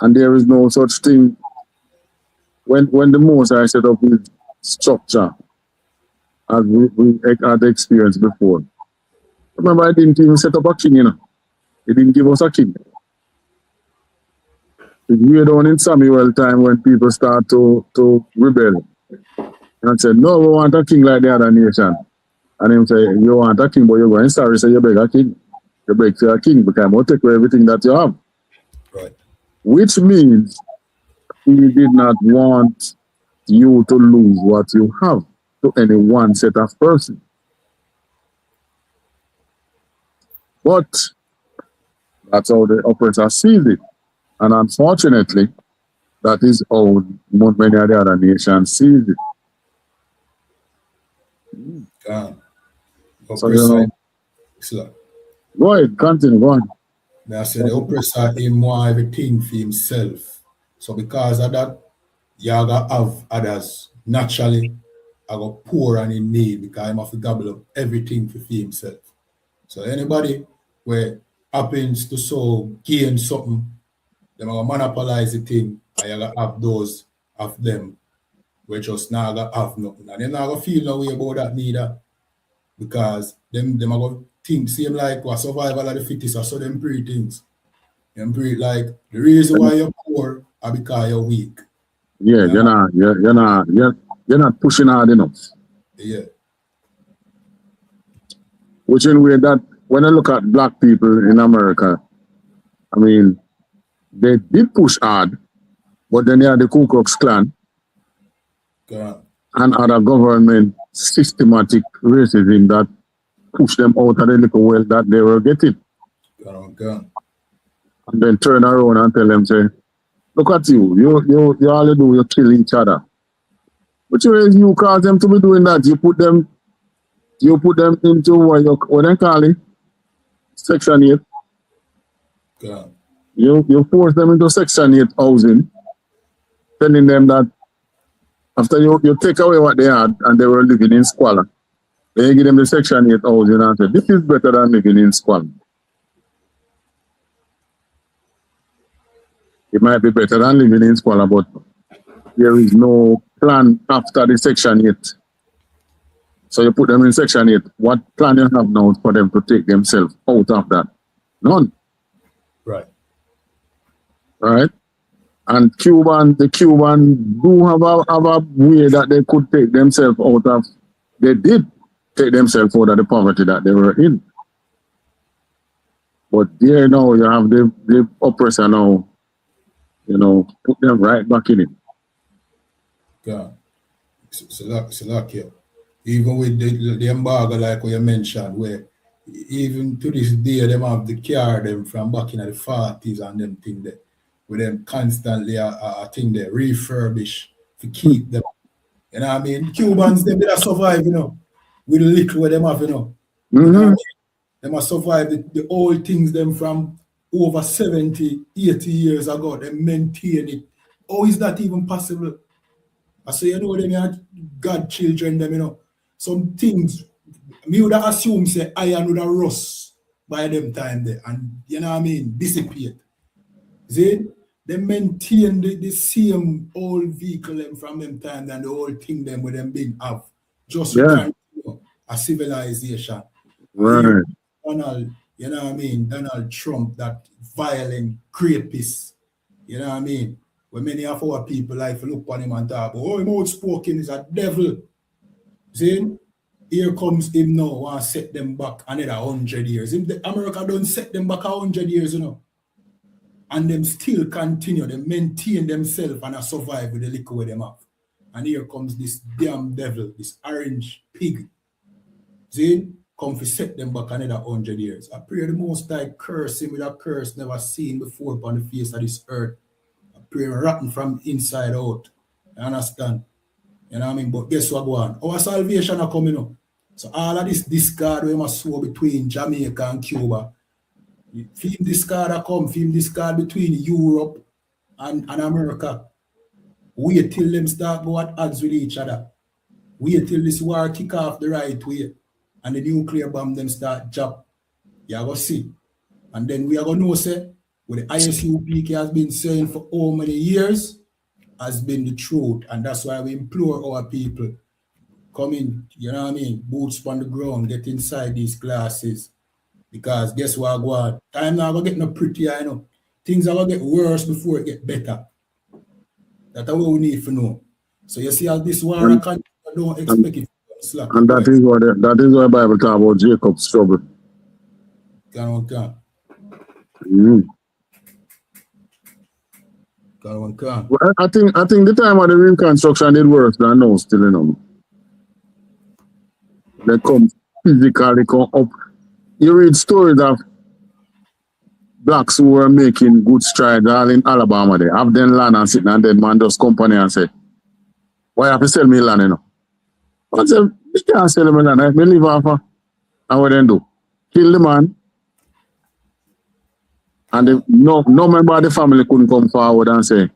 And there is no such thing. When the Most High set up his structure, as we had experienced before. Remember, I didn't even set up a king, you know. He didn't give us a king. It's way down in Samuel time when people start to rebel. And said, no, we want a king like the other nation. And him say, you want a king, but you're going sorry, say you beg a king. You beg for a king because I'm going to take away everything that you have. Right. Which means he did not want you to lose what you have to any one set of person. But that's how the oppressor sees it. And unfortunately, that is how many of the other nations sees it. So, you know, go ahead, continue, go on. I said the oppressor him want everything for himself. So because of that, you have others naturally I go poor and in need because I have to gobble up everything for himself. So anybody where happens to so gain something, they will monopolize the thing and you have those of them where just now have nothing. And they're not going to feel no way about that neither. Because them are going to think same like what survival of the fittest or so them pre things. Them pre like the reason why you're poor are because you're weak. Yeah, you're not pushing hard enough. Yeah. Which in a way that when I look at black people in America, I mean, they did push hard, but then they had the Ku Klux Klan and other government systematic racism that pushed them out of the little wealth that they were getting. And then turn around and tell them, say, look at you all you do, you kill each other. Which ways you cause them to be doing that? You put them into what they call it? Section 8. You force them into Section 8 housing, telling them that after you take away what they had and they were living in squalor, then you give them the Section 8 housing and say, this is better than living in squalor. It might be better than living in squalor, but there is no plan after the Section 8. So you put them in Section 8. What plan you have now for them to take themselves out of that? None. Right. Right? And the Cuban do have a way that they could take themselves out of, they did take themselves out of the poverty that they were in. But there now you have the oppressor now, you know, put them right back in it. Yeah. So like yeah. Even with the embargo, like what you mentioned, where even to this day, them have the car them from back in the 40s and them thing there, with them constantly, I think they refurbish to keep them. You know what I mean? Cubans, them did survive, you know, with the little where them have, you know. Mm-hmm. You know what I mean? They must survive the old things them from over 70, 80 years ago. They maintain it. How is that even possible? I say, you know, them are God children, them, you know. Some things, me would assume, say, iron would have rust by them time there. And, you know what I mean, dissipate. See? They maintain the same old vehicle them from them time and the old thing them with them being have. Just to continue a civilization. Right. Donald, you know what I mean? Donald Trump, that violent rapist, you know what I mean? When many of our people like to look on him and talk, oh, him outspoken is a devil. See? Here comes him now, want to set them back another 100 years. America don't set them back 100 years, you know. And them still continue, they maintain themselves and survive with the liquor with them have. And here comes this damn devil, this orange pig. See? Come to set them back another 100 years. I pray the Most High curse him with a curse never seen before upon the face of this earth. I pray rotten from inside out. You understand? You know what I mean? But guess what go on? Our salvation are coming up. So all of this discard we must sow between Jamaica and Cuba. Film discard come, film discard between Europe and America. Wait till them start go at odds with each other. Wait till this war kick off the right way. And the nuclear bomb them start drop. You are going to see. And then we are going to know, say, what the ISUPK has been saying for how many years has been the truth. And that's why we implore our people, come in, you know what I mean, boots on the ground, get inside these classes. Because guess what, go on, time now going to get no prettier, you know. Things are going to get worse before it get better. That's what we need to know. So you see how this war, I don't expect it. Slack. And that is what the Bible talk about Jacob's trouble. Can. Well, I think the time of the reconstruction did worse than now still, you know. They come physically come up. You read stories of blacks who were making good strides all in Alabama. They have them land and sitting and then man does company and say, why have to sell me land, you know? I said, you can't sell me land. I live off and what they do? Kill the man. And no member of the family couldn't come forward and say,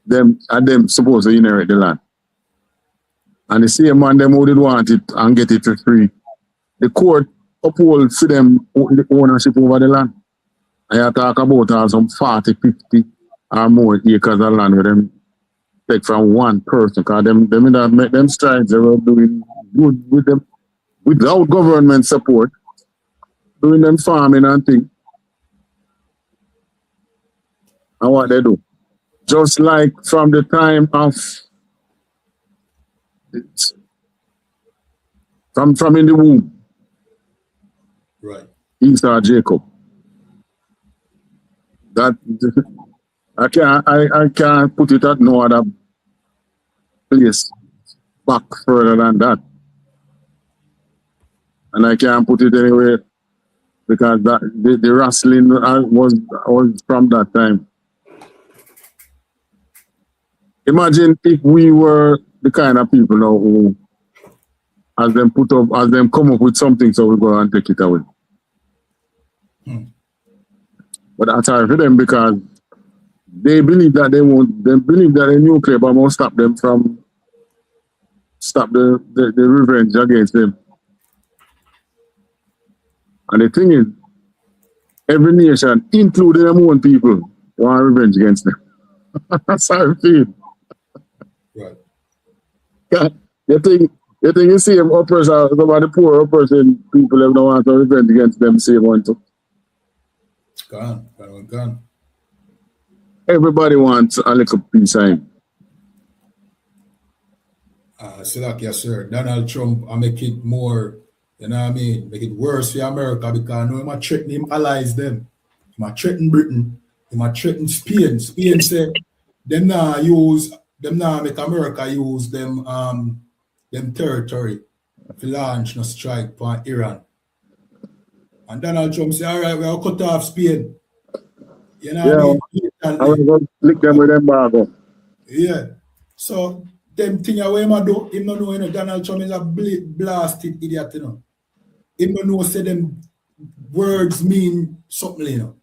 them supposed to inherit the land. And the same man them who did want it and get it for free. The court uphold for them the ownership over the land. I talk about some 40, 50 or more acres of land with them take from one person, because them that make them strides, they were doing good with them without government support, doing them farming and things. And what they do, just like from the time of from in the womb, right? Esau, Jacob. That I can't put it at no other place back further than that. And I can't put it anywhere because the wrestling was from that time. Imagine if we were the kind of people now who, as them come up with something, so we go and take it away. But that's hard for them because they believe that they believe that the nuclear bomb will stop them from the revenge against them. And the thing is, every nation, including their own people, want revenge against them. That's how I feel. Right. You think you see them uppers, some of the poor person, people have no want to revenge against them, same one too. Gone. Everybody wants a little piece of him. Yes, sir. Donald Trump, I make it more, you know what I mean? Make it worse for America because I know him threaten him allies them. He threaten Britain. He threaten Spain. Spain say them now make America use them territory to launch no strike on Iran. And Donald Trump say, all right, we'll cut off Spain. You know what I mean? I will go lick them with embargo. Yeah. So them thing away him a do, him no know, you know, Donald Trump is a blasted idiot, you know. Him no know say them words mean something, you know.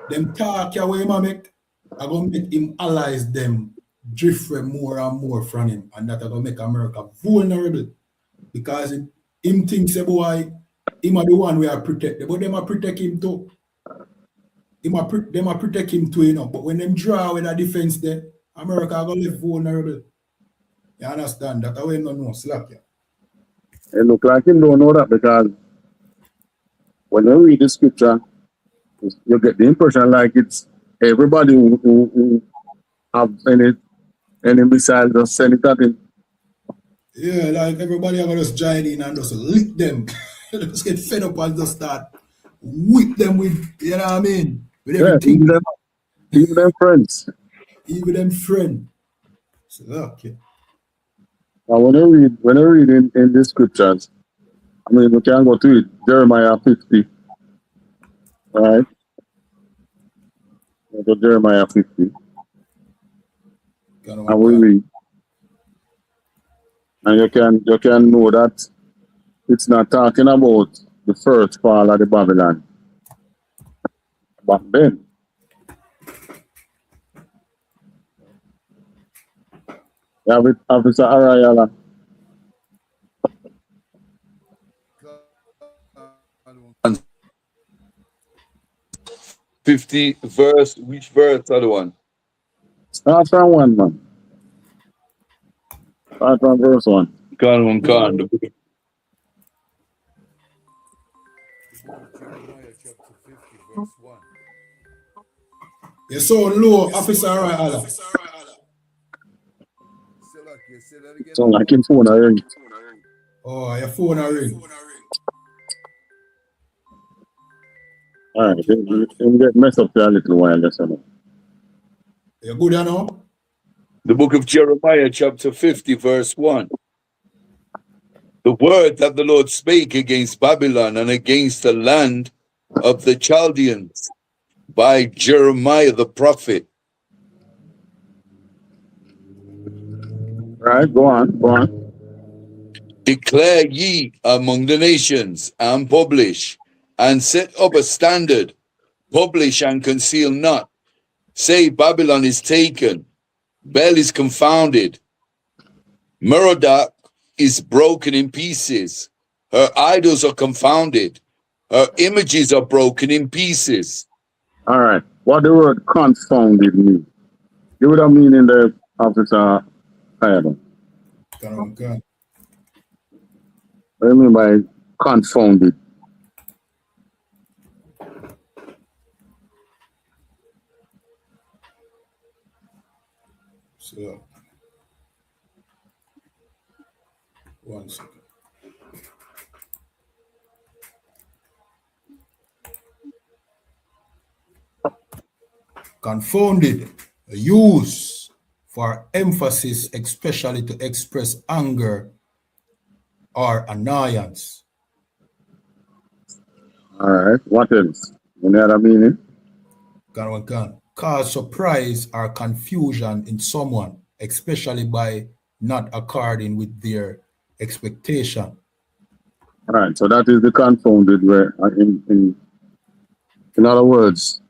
Them talk away him a make, I gonna make him allies them drift more and more from him, and that I gonna make America vulnerable. Because him thinks say boy, him are the one we are protected, but them are protect him too. Them are protect him too, you know. But when them draw with a defense there, America are gonna live vulnerable. You understand? That way no know slack, yeah. It look like him don't know that because when you read the scripture, you get the impression like it's everybody who have any missile just send it at him. Yeah, like everybody are gonna just join in and just lick them. Just get fed up and just start whip them with, you know what I mean? With everything. Even them friends. Even them friend. So look, yeah. And when you read in the scriptures, I mean we can go to it, Jeremiah 50. Right? Go to Jeremiah 50. And we read. And you can know that it's not talking about the first fall of the Babylon. Back then. You have it, Officer Arayala. 50 verse, which verse are the one? Start from 1, man. Start from verse 1. Can. The book You're so low, Officer Arayala. So like him phone a ring. Oh, your phone a ring. Alright, you get messed up there a little while, just a minute. You good now? The book of Jeremiah, chapter 50, verse 1. The word that the Lord spake against Babylon and against the land of the Chaldeans by Jeremiah the prophet. Right, go on. Declare ye among the nations, and publish, and set up a standard, publish and conceal not. Say Babylon is taken, Bel is confounded, Merodach is broken in pieces, her idols are confounded, her images are broken in pieces. All right, what the word confounded mean? You would have mean in the Officer Arayala. Okay. What do you mean by confounded? So, 1 second. Confounded, use for emphasis, especially to express anger or annoyance. All right, what else? Any other meaning? Cause surprise or confusion in someone, especially by not according with their expectation. All right, so that is the confounded word. In other words,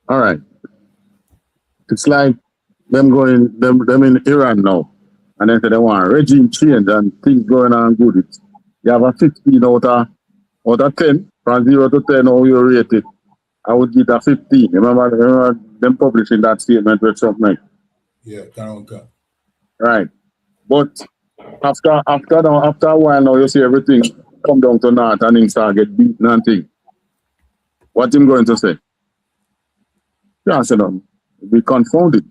all right, it's like them in Iran now, and then they want regime change and things going on good. You have a 15 out of 10, from 0 to 10, how you rate it. I would give a 15. Remember them publishing that statement with Trump made. Yeah, right. But after a while now, you see everything come down to naught and him start get beaten and things. What him going to say? You answer them. Be confounded.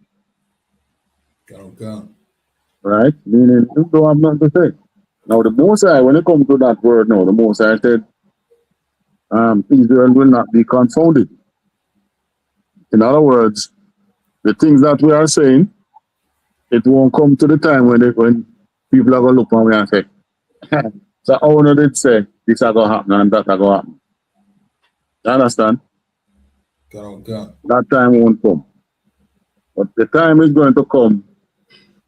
Right? Meaning you don't have nothing to say. Now the Most High, when it comes to that word now, the Most High said, Israel will not be confounded. In other words, the things that we are saying, it won't come to the time when people are going to look at me and say, so how no did say this is going to happen and that is going to happen? You understand? That time won't come. But the time is going to come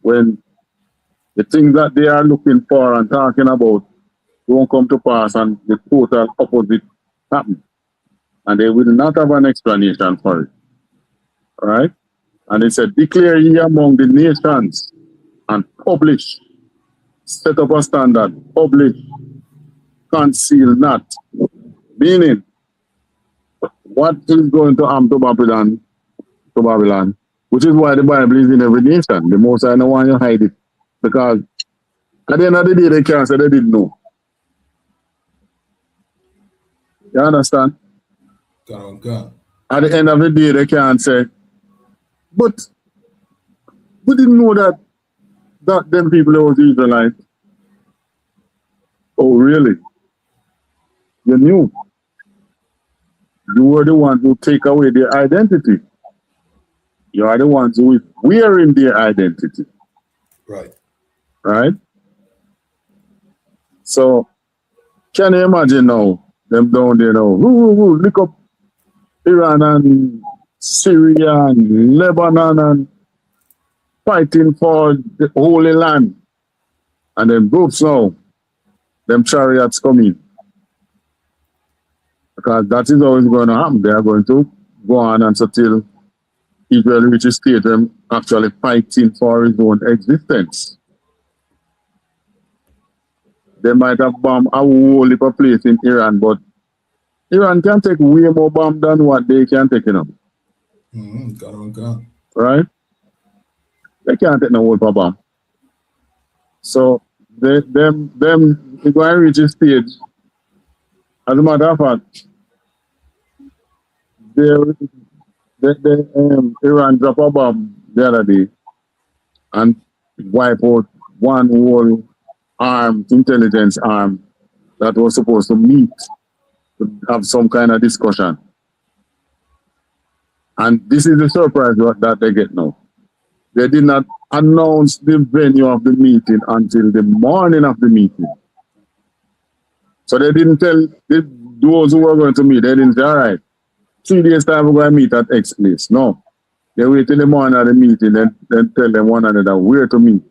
when the things that they are looking for and talking about won't come to pass and the total opposite happen. And they will not have an explanation for it. All right? And it said, declare ye among the nations and publish, set up a standard, publish, conceal not. Meaning, what is going to happen to Babylon, which is why the Bible is in every nation. The Most High don't want you to hide it. Because at the end of the day, they can't say they didn't know. You understand? God. At the end of the day, they can't say, but we didn't know that them people was Israelites. Oh, really? You knew. You were the ones who take away their identity. You are the ones who is wearing their identity. Right. Right? So, can you imagine now, them down there now, look up Iran and Syria and Lebanon and fighting for the Holy Land. And them groups now, them chariots coming. Because that is how it's going to happen. They are going to go on and until Israel reaches state them actually fighting for his own existence. They might have bombed a whole heap of place in Iran, but Iran can take way more bomb than what they can take, you know. God. Right? They can't take no whole bomb. So them going to reach a stage. As a matter of fact, Iran dropped a bomb the other day and wipe out one whole intelligence arm that was supposed to meet to have some kind of discussion. And this is the surprise that they get now. They did not announce the venue of the meeting until the morning of the meeting. So they didn't tell those who were going to meet, they didn't say, all right, 3 days time we're going to meet at X place. No. They wait till the morning of the meeting, then tell them one another where to meet.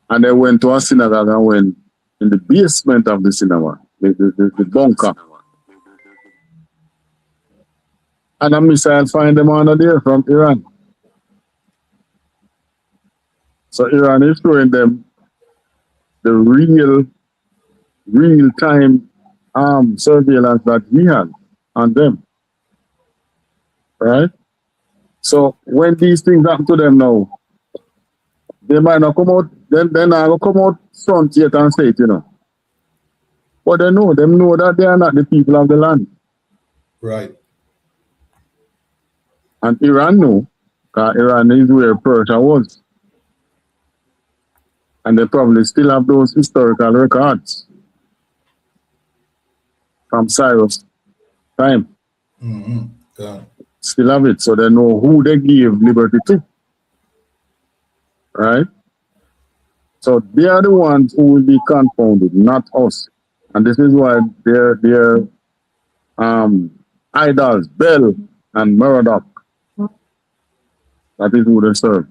And they went to a synagogue and went in the basement of the synagogue, the bunker. And a missile find them under there from Iran. So Iran is showing them the real-time surveillance that we have on them. Right? So when these things happen to them now, they might not come out, they're not going to come out front yet and say it, you know. But they know that they are not the people of the land. Right. And Iran know, because Iran is where Persia was. And they probably still have those historical records from Cyrus' time. God. Still have it, so they know who they gave liberty to. Right? So they are the ones who will be confounded, not us. And this is why their idols, Bel and Merodach, that is who they serve.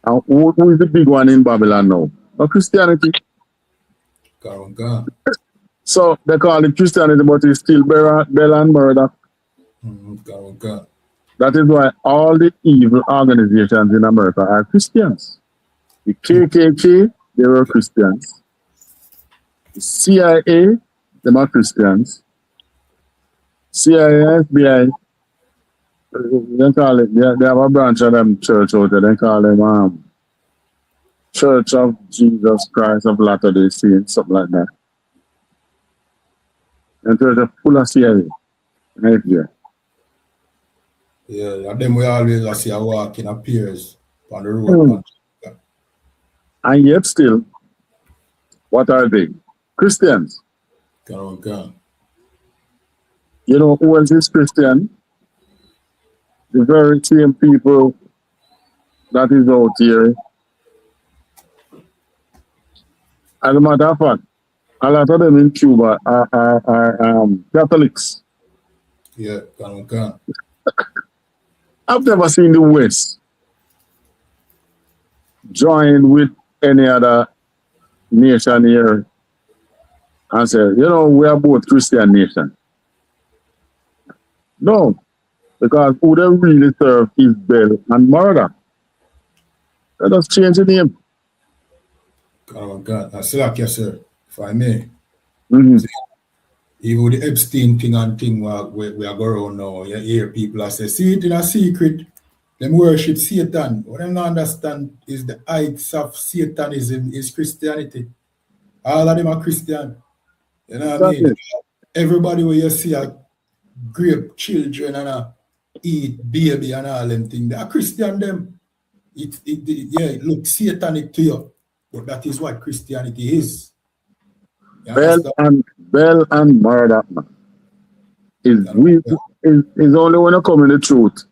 And who is the big one in Babylon now? Christianity. God. So they call it Christianity, but it's still Bel and Merodach. God. That is why all the evil organizations in America are Christians. The KKK, they were Christians. The CIA, they are Christians. CIA, FBI, they call it, they have a branch of them church out there, they call them Church of Jesus Christ of Latter-day Saints, something like that. And they're full of CIA. Right here. Yeah, and them we always see a walking appears on the road. And yet still, what are they? Christians. God. You know who else is Christian? The very same people that is out here. As a matter of fact, a lot of them in Cuba are Catholics. Yeah, God. I've never seen the West join with any other nation here and say, you know, we are both Christian nation. No, because who they really serve is Bel and Murder. Let us change the name. Oh God, I say like, yes, sir, if I may. Mm-hmm. Even with the Epstein thing and thing we are going around now, you hear people that say, see it in a secret, them worship Satan. What them not understand is the heights of Satanism is Christianity. All of them are Christian. You know what I mean? Everybody where you see a grape children and eat baby and all them things, they are Christian them. It looks satanic to you, but that is what Christianity is. Bel and Murder is only when you come in the truth,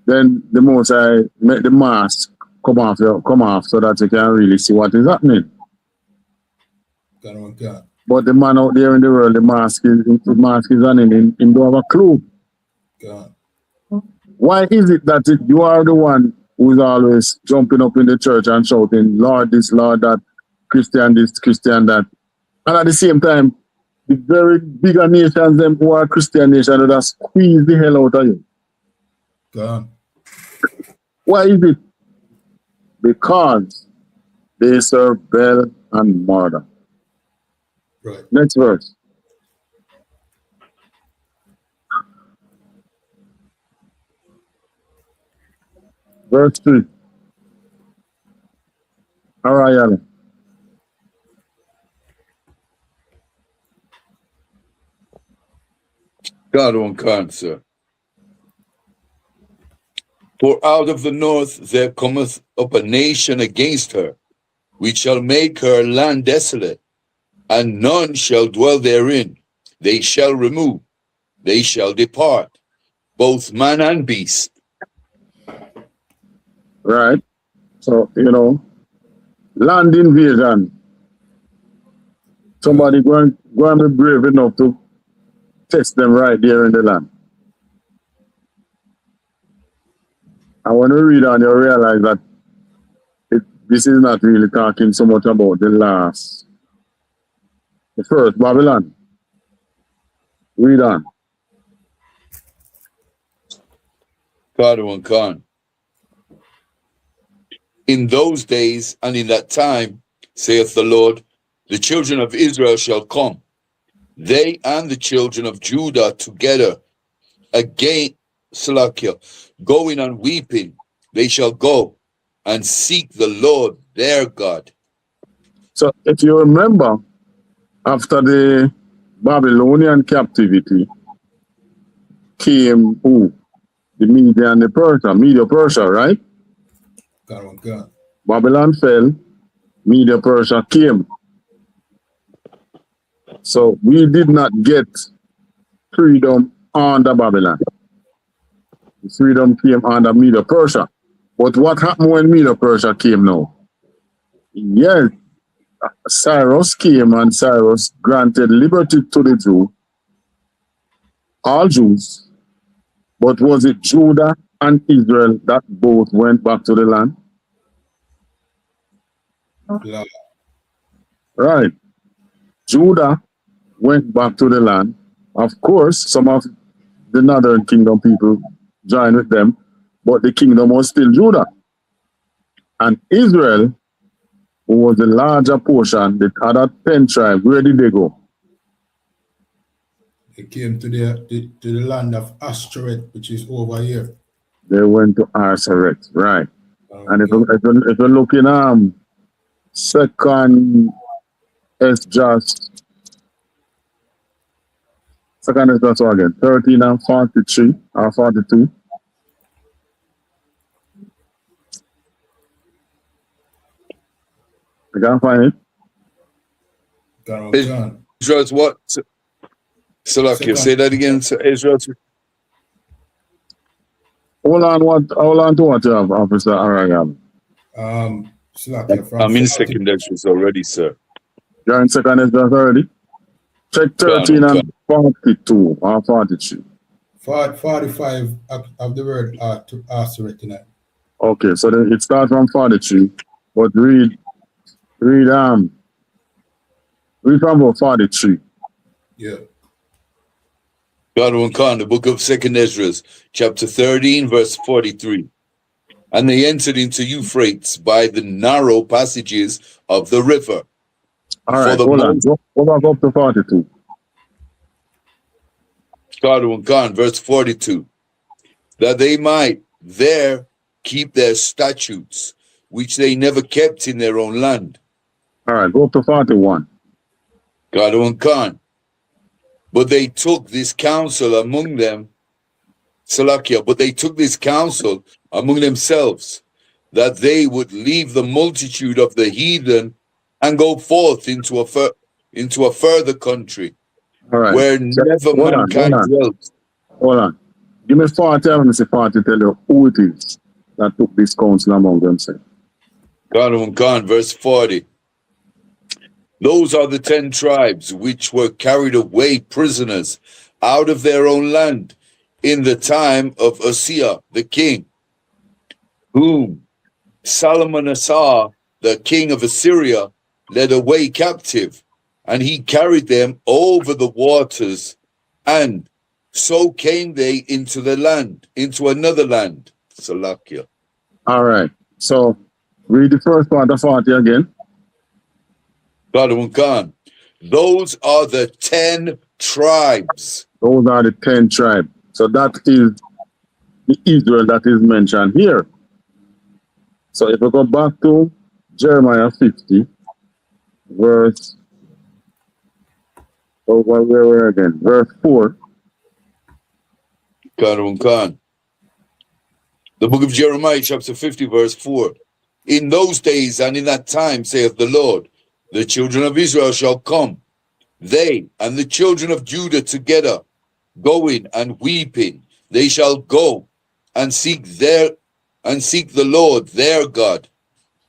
then the most I make the mask come off so that you can really see what is happening. But the man out there in the world, the mask is on him, he don't have a clue. God. Why is it that you are the one who is always jumping up in the church and shouting, Lord this, Lord that, Christian this, Christian that, and at the same time, the very bigger nations, them who are Christian nations, that squeeze the hell out of you? God. Why is it? Because they serve Bel and Murder. Right. Next verse. Verse 3. All right, Alan. God won't answer. For out of the north there cometh up a nation against her, which shall make her land desolate, and none shall dwell therein. They shall remove, they shall depart, both man and beast. Right. So, you know, land invasion. Somebody go and be brave enough to test them right there in the land. And when you read on, you realize that this is not really talking so much about the first Babylon. Read on. God won't come. In those days and in that time, saith the Lord, the children of Israel shall come, they and the children of Judah together, again, Salakia, going and weeping, they shall go and seek the Lord their God. So if you remember, after the Babylonian captivity came who? The Media and the Persia, Media-Persia, right? God. Babylon fell, Media-Persia came. So we did not get freedom under Babylon. The freedom came under Media-Persia. But what happened when Media-Persia came now? Yes, Cyrus came and Cyrus granted liberty to the Jews, all Jews. But was it Judah and Israel that both went back to the land? Yeah. Right. Judah went back to the land. Of course, some of the northern kingdom people joined with them, but the kingdom was still Judah. And Israel, who was the larger portion, the other 10 tribes, where did they go? They came to the land of Ashtoreth, which is over here. They went to Ashtoreth, right. And if you're looking second Esdras again, 13 and 43 or 42. You can't find it? Israel's what? Salakia, say that again. Israel's. Hold on to what you have, Officer Aragam. Salakia, I'm in second Esdras already, sir. You're in second Esdras already? Check 13 and 42 or 43. 45 of the word asterisk tonight. Okay, so then it starts from 43, but read from about 43. Yeah. God will come, the book of 2nd Ezra, chapter 13, verse 43. And they entered into Euphrates by the narrow passages of the river. All right, hold on. Go back up to 42. God will come, verse 42. That they might there keep their statutes, which they never kept in their own land. All right, go up to 41. God will come. But they took this counsel among them, Salakia, but they took this counsel among themselves, that they would leave the multitude of the heathen and go forth into a further country, All right. where never mankind dwelt. Hold on. Give me 40, let me see 40, tell you who it is that took this counsel among themselves. God will come, verse 40. Those are the 10 tribes which were carried away prisoners out of their own land in the time of Uzziah the king, whom Salmanassar, the king of Assyria, led away captive, and he carried them over the waters, and so came they into the land, into another land. Salakia. All right. So read the first part of 40 again. Khan. Those are the 10 tribes. Those are the 10 tribes. So that is the Israel that is mentioned here. So if we go back to Jeremiah 50, verse, where we're again, verse 4. Khan. The book of Jeremiah, chapter 50, verse 4. In those days and in that time, saith the Lord, the children of Israel shall come, they and the children of Judah together, going and weeping. They shall go and seek the Lord their God.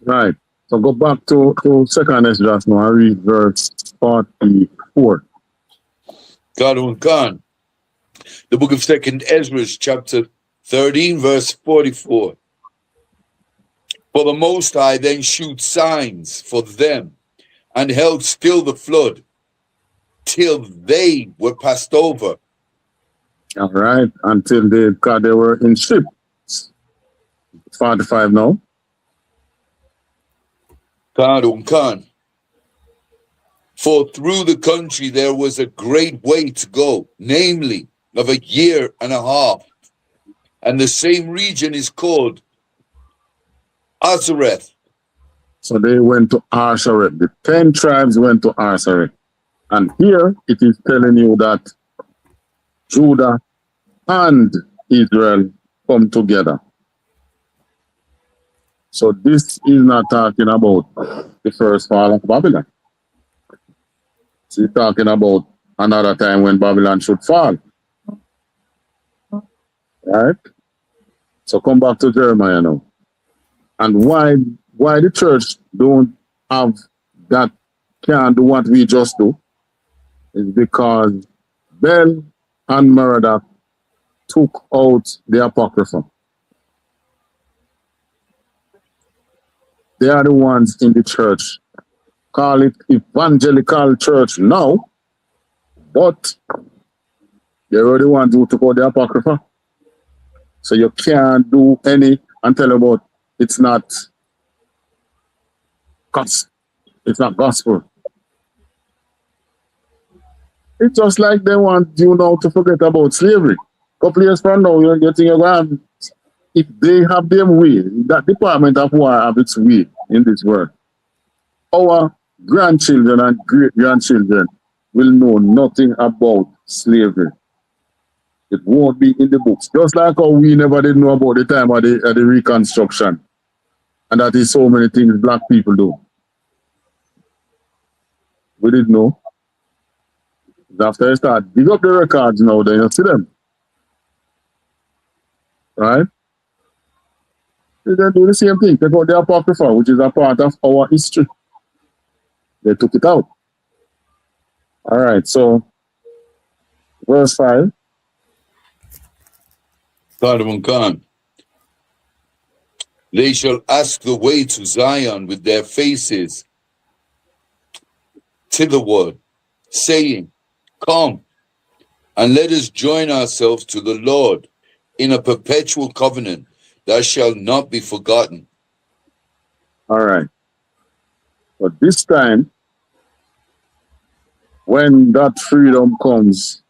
Right. So go back to 2nd Ezra now and read verse 44. Khan. The book of 2nd Ezra, chapter 13, verse 44. For the Most High then shewed signs for them, and held still the flood, till they were passed over. All right, until they were in ships. 45 now. Khan. For through the country there was a great way to go, namely of a year and a half. And the same region is called Azareth. So they went to Azareth. The 10 tribes went to Azareth. And here it is telling you that Judah and Israel come together. So this is not talking about the first fall of Babylon. It's talking about another time when Babylon should fall. Right? So come back to Jeremiah now. And why the church don't have that, can't do what we just do, is because Bel and Merodach took out the Apocrypha. They are the ones in the church. Call it evangelical church now, but they were the ones who took out the Apocrypha. So you can't do any and tell about it's not gospel. It's just like they want you now to forget about slavery. A couple years from now, you're getting a grand. If they have their way, that Department of War have its way in this world, our grandchildren and great-grandchildren will know nothing about slavery. It won't be in the books. Just like how we never did know about the time of the Reconstruction. And that is so many things black people do. We didn't know. After you start dig up the records now, then you see them. Right? They do the same thing. Take out the Apocrypha, which is a part of our history. They took it out. All right, so verse 5. Cardamom Khan. They shall ask the way to Zion with their faces thitherward, saying, Come, and let us join ourselves to the Lord in a perpetual covenant that shall not be forgotten. All right. But this time, when that freedom comes,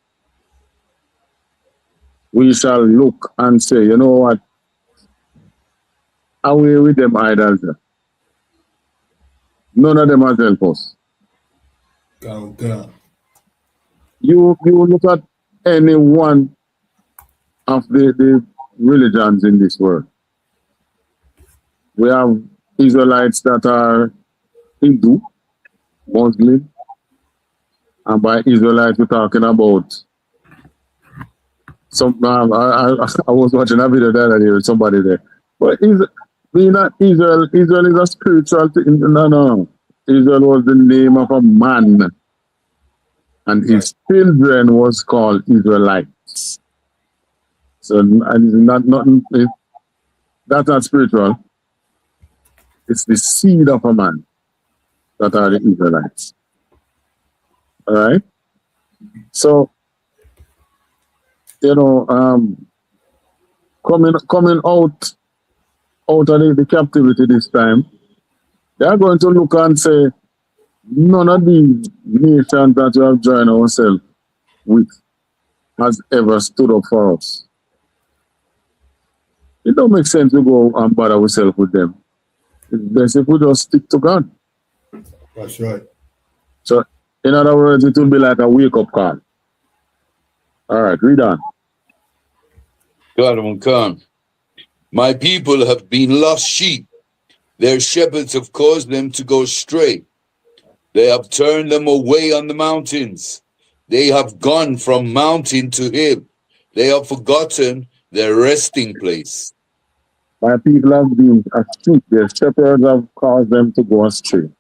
we shall look and say, you know what? Away with them idols. None of them has helped us. God. You look at any one of the religions in this world. We have Israelites that are Hindu, Muslim, and by Israelites we're talking about some. I was watching a video the other day with somebody there, but being not Israel is a spiritual thing. No. Israel was the name of a man, and his children was called Israelites. So, and it's nothing. That's not spiritual. It's the seed of a man that are the Israelites. All right. So, you know, coming out of the captivity this time, they are going to look and say, none of these nations that we have joined ourselves with has ever stood up for us. It don't make sense to go and bother ourselves with them. It's best if we just stick to God. That's right. So, in other words, it will be like a wake-up call. All right, read on. Cardamom Khan. My people have been lost sheep. Their shepherds have caused them to go astray. They have turned them away on the mountains. They have gone from mountain to hill. They have forgotten their resting place. My people have been asleep. Their shepherds have caused them to go astray.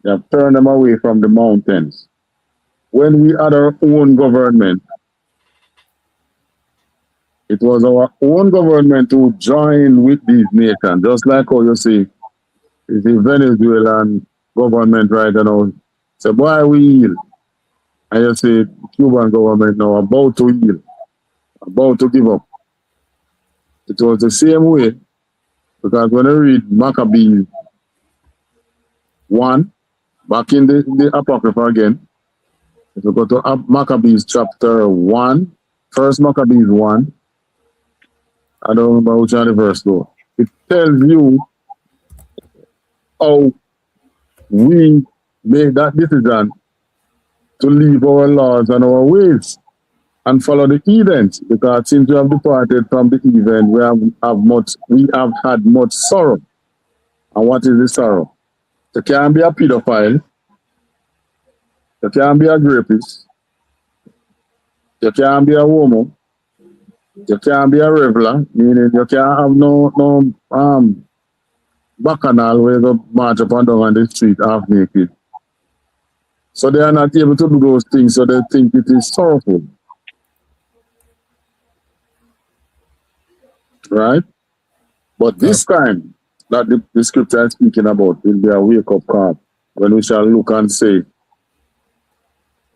They have turned them away from the mountains. When we had our own government, it was our own government who joined with these nations, just like how you see the Venezuelan government right now. So, boy, we yield. And you see Cuban government now about to yield, about to give up. It was the same way, because when you read Maccabees 1, back in the Apocrypha again, if you go to Maccabees chapter 1, first Maccabees 1, I don't remember which one the verse though. It tells you how we made that decision to leave our laws and our ways and follow the heathens, because since we have departed from the heathen, we have had much sorrow. And what is the sorrow? You can't be a pedophile, you can't be a rapist, you can't be a woman, you can't be a reveler, meaning you can't have no bacchanal where you march up and down on the street half naked. So they are not able to do those things, so they think it is sorrowful. Right? But this time that the scripture is speaking about will be a wake-up call when we shall look and say,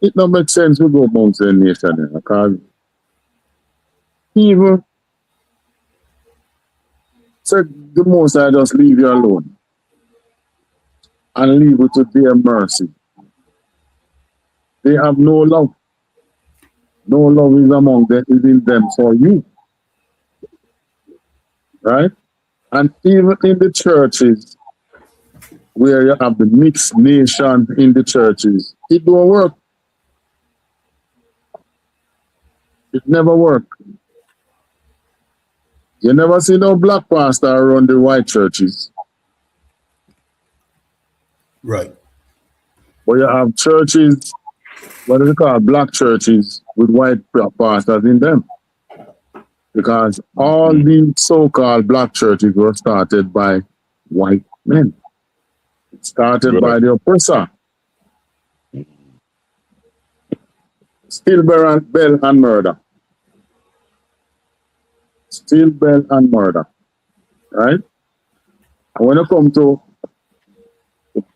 it don't make sense we go amongst the nation, because even said the Most I just leave you alone and leave you to their mercy. They have no love. No love is among them, is in them for you. Right? And even in the churches, where you have the mixed nation in the churches, it don't work. It never work. You never see no black pastor around the white churches. Right. But you have churches, what do they call black churches, with white pastors in them. Because all the so-called black churches were started by white men. It started by the oppressor. Still bell and murder. steal, belt, and murder. Right? And when it comes to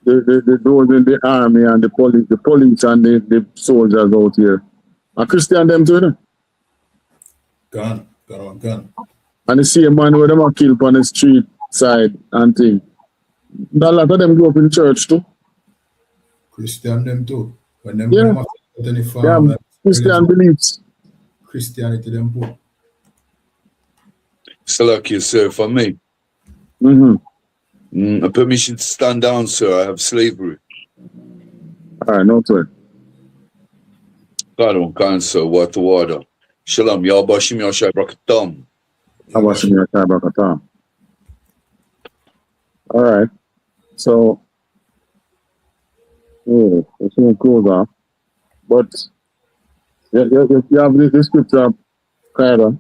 those in the army and the police and the soldiers out here, are Christian them too, no? Gone. And the same man where them are killed on the street side and thing. A lot of them go up in church too. Christian them too. When them Yeah. any They farm, have Christian beliefs. Christianity them put. Select you, sir, for me. A permission to stand down, sir. I have slavery. All right, no sweat. God don't cancel water water. Shalom, y'all bashim y'all shay brakatam. All right. So, it's going to close off. But you have this scripture, Kyra.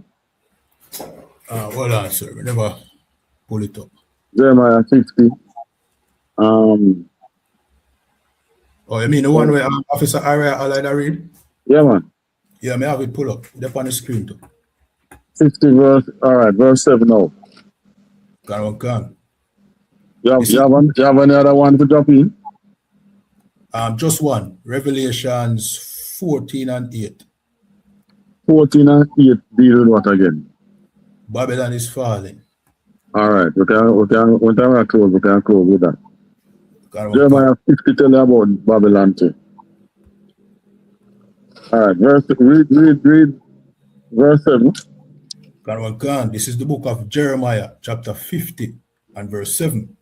Hold on, sir. We never pull it up. Jeremiah 50. Oh, you mean the one where Officer Area Allied read? Yeah, man. Yeah, may have it pull up. It's up on the screen too. 50 verse, all right, verse 7 now. Gone. You have any other one to drop in? Just one. Revelations 14 and 8. 14 and 8 deal with what again? Babylon is falling. All right, when time we close with that. Jeremiah 50 tell you about Babylon too. All right, read verse 7. Gone. This is the book of Jeremiah, chapter 50 and verse 7.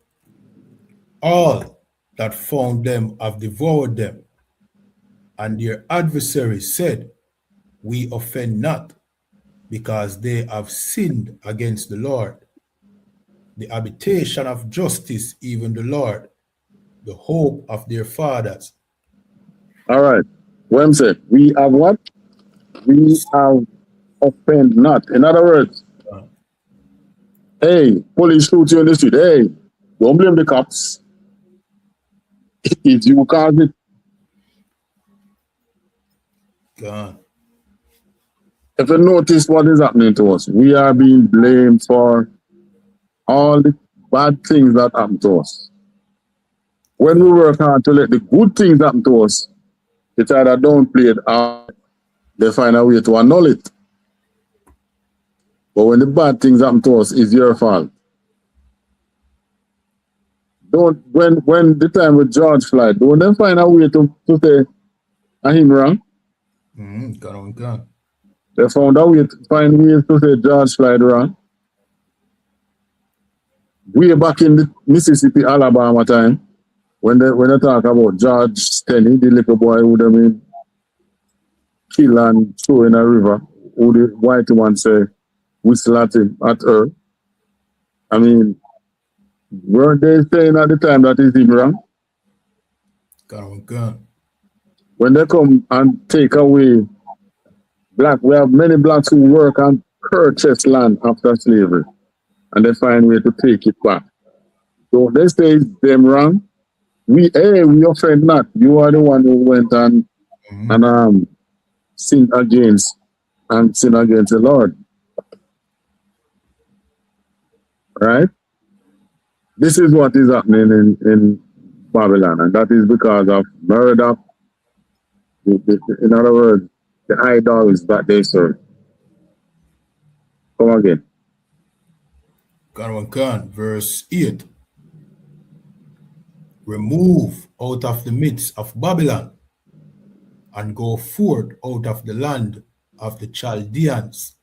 All that found them have devoured them, and their adversaries said, we offend not, because they have sinned against the Lord, the habitation of justice, even the Lord, the hope of their fathers. All right. When say we have what? We have offend not. In other words, hey, police shoot you in the street. Hey, don't blame the cops. If you cause it. God. If you notice what is happening to us, we are being blamed for all the bad things that happen to us. When we work hard to let the good things happen to us, it's either downplay it or they find a way to annul it. But when the bad things happen to us, it's your fault. When the time with George Floyd, don't they find a way to say him wrong? God. They found a way to find ways to say George Floyd wrong. Way back in the Mississippi, Alabama time, when they talk about George Stenny, the little boy who they mean kill and throw in a river, who the white one say whistle at him, at her. I mean, weren't they saying at the time that is him wrong? God. When they come and take away we have many blacks who work and purchase land after slavery, and they find a way to take it back. So they say it's them wrong. We offend not. You are the one who went and sinned against the Lord. Right? This is what is happening in Babylon, and that is because of murder. In other words, the idols that they serve. Come again. God. Verse 8. Remove out of the midst of Babylon, and go forth out of the land of the Chaldeans,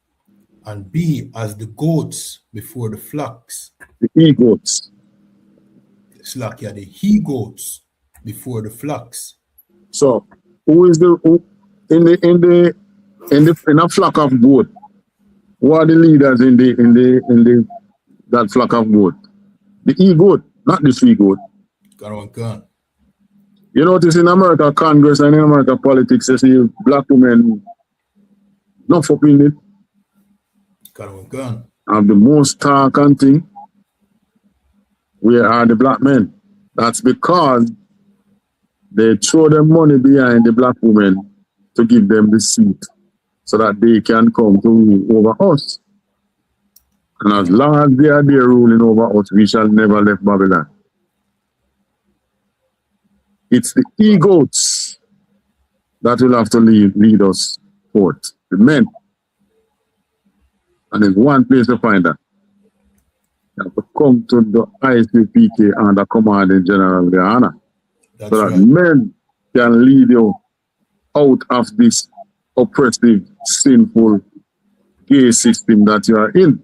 and be as the goats before the flocks. The he-goats. It's like the he-goats before the flocks. So, who is in a flock of goat? Who are the leaders in that flock of goat? The he-goat, not the she-goat. God. You notice in America Congress and in America politics, you see black women not fucking it. God. Have the most talk and thing. Where are the black men? That's because they throw their money behind the black women to give them the seat so that they can come to rule over us. And as long as they are there ruling over us, we shall never leave Babylon. It's the egos that will have to lead us forth. The men. And there's one place to find that. You have to come to the ISUPK and the commanding general YAHANNA. So that men can lead you out of this oppressive, sinful, gay system that you are in.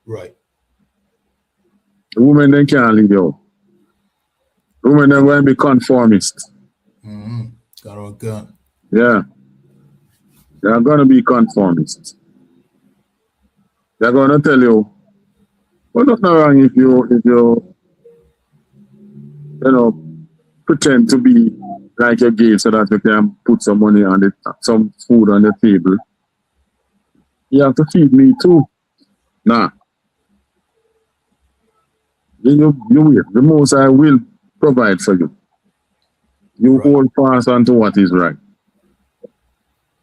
Right. The women then can't lead you out. The women then going to be conformist. Yeah. They are going to be conformist. They're going to tell you, well, nothing wrong if you pretend to be like a gay so that you can put some money on it, some food on the table. You have to feed me too. Nah. You will. The most I will provide for you. You hold fast onto what is right.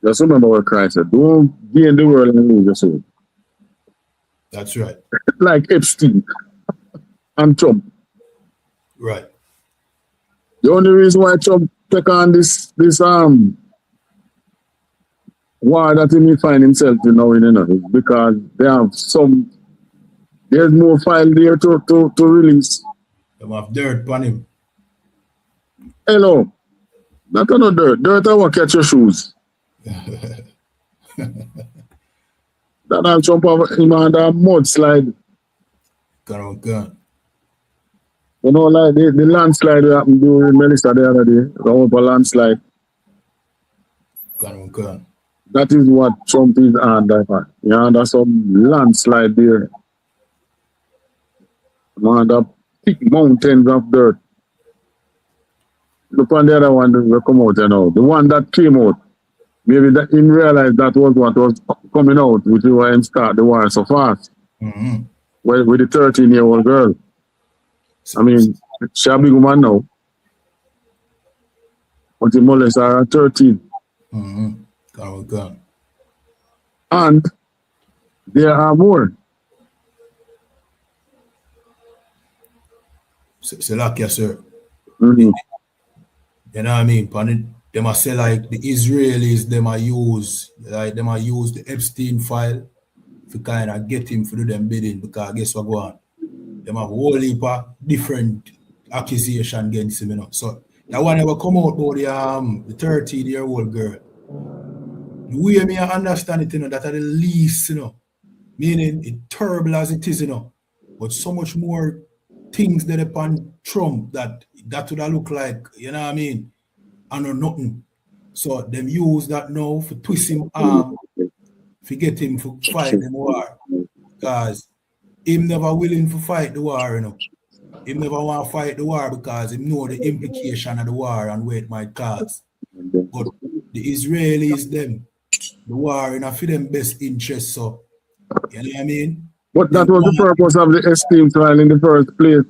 Just remember what Christ said. Don't gain the world and lose your soul. That's right. Like Epstein and Trump. Right. The only reason why Trump take on this war that he may find himself in now, is because they have there's more file there to release. They have dirt on him. Hello. Not no dirt. Dirt I will catch your shoes. That I'll jump over him on that mudslide. God. You know, like the landslide that happened during Melissa the other day, the over landslide. God. That is what Trump is under. Yeah, there's some landslide there. Man, that thick mountains of dirt. Look on the other one that will come out, The one that came out, maybe that him realized that was what was coming out, which is why him start the war so fast. With the 13-year-old girl. I mean, she's a big woman now. But he molested her at 13. God. And there are more. So like, yes, sir. Mm-hmm. You know what I mean? They must say like the Israelis, they might use the Epstein file to kind of get him to do them bidding, because guess what go on? They have a whole heap of different accusation against him, So that one never come out about the 13-year-old girl. The way me I understand it, that are the least, meaning it terrible as it is, but so much more things that upon Trump that would have look like, you know what I mean, and or nothing. So them use that now for twist him arm, to get him to fight the war. Because him never willing to fight the war, Him never want to fight the war because he know the implication of the war and where it might cause. But the Israelis, the war for them best interest, so you know what I mean? But that was the purpose of the Epstein trial in the first place.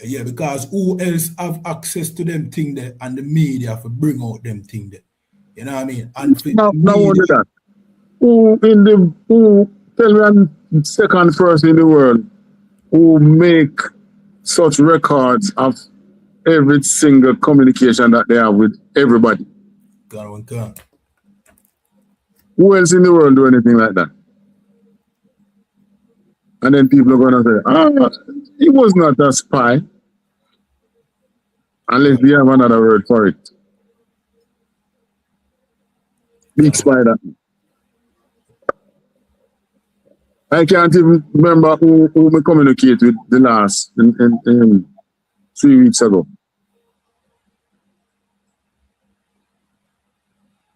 Yeah, because who else have access to them thing there and the media for bring out them thing there? You know what I mean? And for now only that. Who tell me I'm second person in the world who make such records of every single communication that they have with everybody? God. Who else in the world do anything like that? And then people are going to say, he was not a spy. Unless they have another word for it. Big spy that. I can't even remember who we communicated with the last in 3 weeks ago.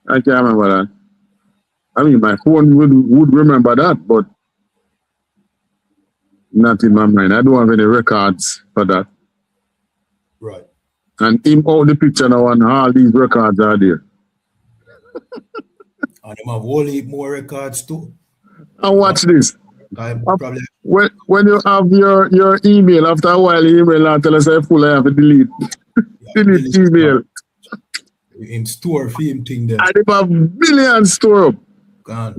I can't remember that. I mean, my phone would remember that, but not in my mind. I don't have any records for that. Right. And him out the picture now and all these records are there. And him have whole heap more records too. And watch this. Probably when you have your email, after a while, your email and tell us I full, I have to delete. delete email. Him store for him thing there. And he have billions store up. God.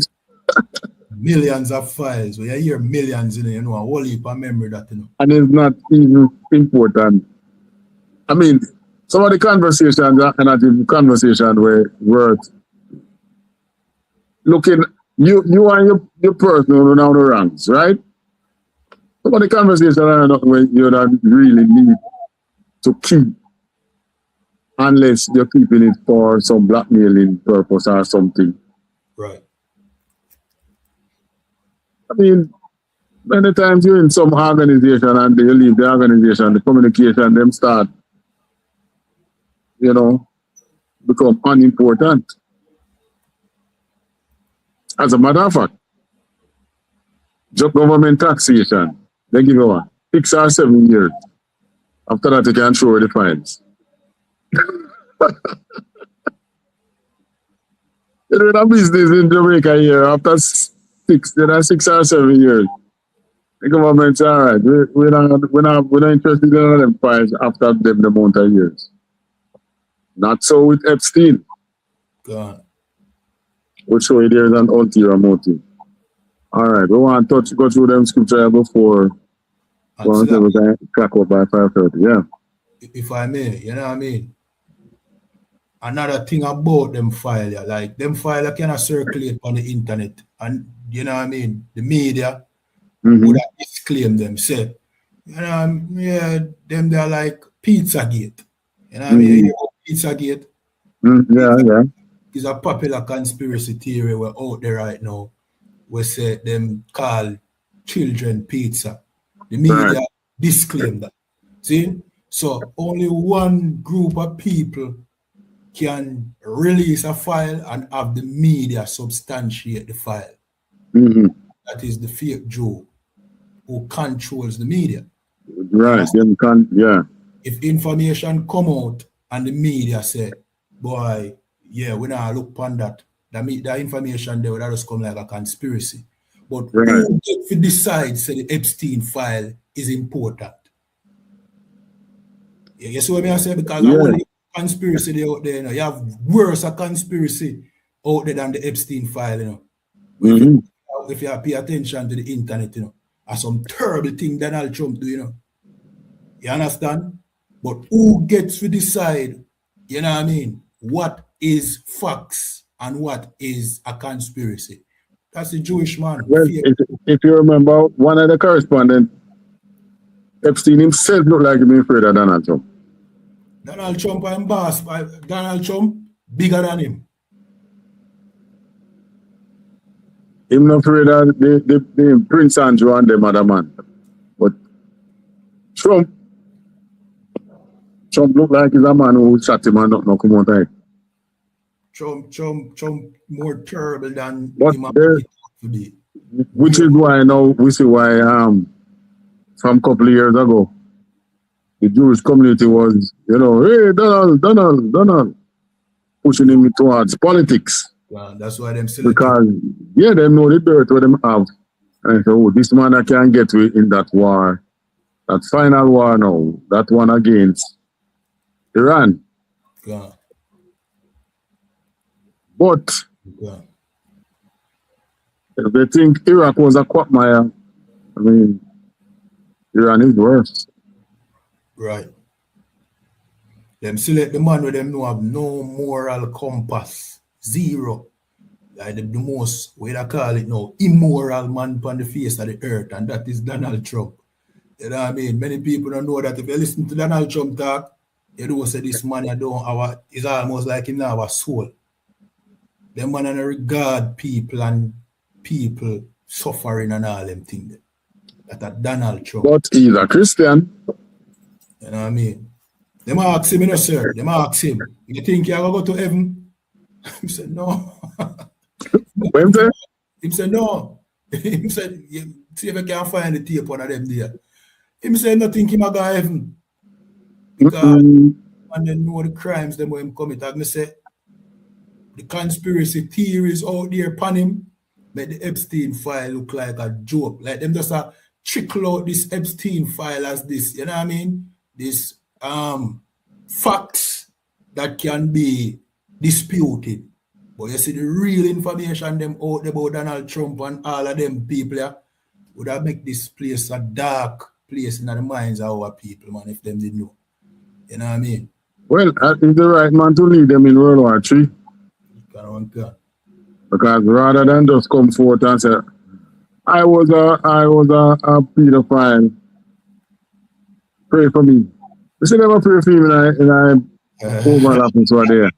millions of files. When you hear millions in it, you know, a whole heap of memory that, you know. And it's not even important. I mean, some of the conversations are not even conversation where worth looking, you and your personal down the ranks, right? Some of the conversations are not where you don't really need to keep unless you're keeping it for some blackmailing purpose or something. Right. I mean, many times you're in some organization and you leave the organization, the communication, them start, you know, become unimportant. As a matter of fact, just government taxation, they give you 6 or 7 years. After that, you can throw the fines. You know, a business in Jamaica here, after 6 or 7 years, the government's all right. We're not interested in them fines after them the amount of years. Not so with Epstein. God. Which show you there's an ulterior motive. All right, we want to go through them scripture before we can crack up by 5:30. Yeah. If I may, you know what I mean? Another thing about them file, yeah, like them file cannot circulate on the internet, and you know what I mean? The media would have disclaimed them, say, you know, yeah, them they're like Pizzagate. You know what I mean? You know Pizzagate? Yeah. It's a popular conspiracy theory we're out there right now. We say them call children pizza. The media disclaim that. See? So only one group of people can release a file and have the media substantiate the file. That is the fake Joe who controls the media. Right. Yeah. If information come out and the media say, boy, yeah, we now look upon that. The information there that just come like a conspiracy. But who get to decide say the Epstein file is important? You see what I say? Because only conspiracy they out there, you know, you have worse a conspiracy out there than the Epstein file, you know. If you pay attention to the internet, you know, are some terrible thing Donald Trump do, you know. You understand? But who gets to decide, you know what I mean, what is facts and what is a conspiracy? That's the Jewish man. Well, if you remember, one of the correspondents, Epstein himself looked like him afraid of Donald Trump. Donald Trump and boss, Donald Trump bigger than him. Him not afraid of the Prince Andrew and them other man. But Trump looked like he's a man who shot him and not come out of it. Trump more terrible than but him today. Which is why now we see why from a couple of years ago the Jewish community was, you know, hey Donald pushing him towards politics. Well, that's why them because they know the dirt what them have. And so this man I can get with in that war, that final war now, that one against Iran. Yeah. But if they think Iraq was a quagmire, I mean, Iran is worse. Right. Them select the man with them know have no moral compass. Zero. Like the most, what I call it now, immoral man on the face of the earth, and that is Donald Trump. You know what I mean? Many people don't know that if you listen to Donald Trump talk, you don't say this man is almost like him now have a soul. Them man and regard people and people suffering and all them things. That Donald Trump. But he's a Christian. You know what I mean? Them ask him, you know, sir. Them ask him, you think you're going to go to heaven? He said, no. He said, no. He said, see if I can find the tape one of them there. He said, no think him going to heaven. Because and then know the crimes them when him commit. I say, the conspiracy theories out there upon him make the Epstein file look like a joke. Like them just trickle out this Epstein file as this, you know what I mean? This facts that can be disputed. But you see the real information them out about Donald Trump and all of them people, yeah, would have make this place a dark place in the minds of our people, man, if them didn't know. You know what I mean? Well, is the right man to lead them in World War III. Because rather than just come forth and say, I was a pedophile, pray for me. You see, never pray for him in I overlapping so there.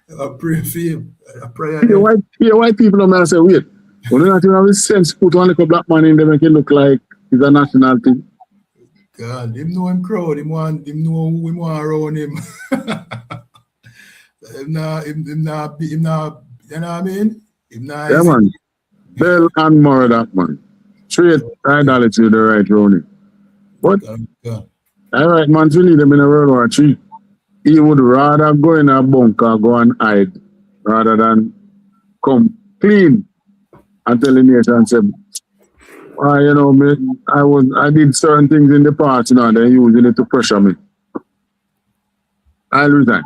I pray for him. I pray. White people are going to say, wait, we don't have a sense to put one little black man in there make it look like he's a national thing. God, him know him crowd, him know who him want around him. him not, you know what I mean? Him not. Yeah, man. Bell and murder, man. Straight idolatry the right round it. But all right, man, to lead them in a World War III. He would rather go in a bunker, go and hide, rather than come clean and tell the nation, say, you know, I did certain things in the past, you know, they're using it to pressure me. I'll resign.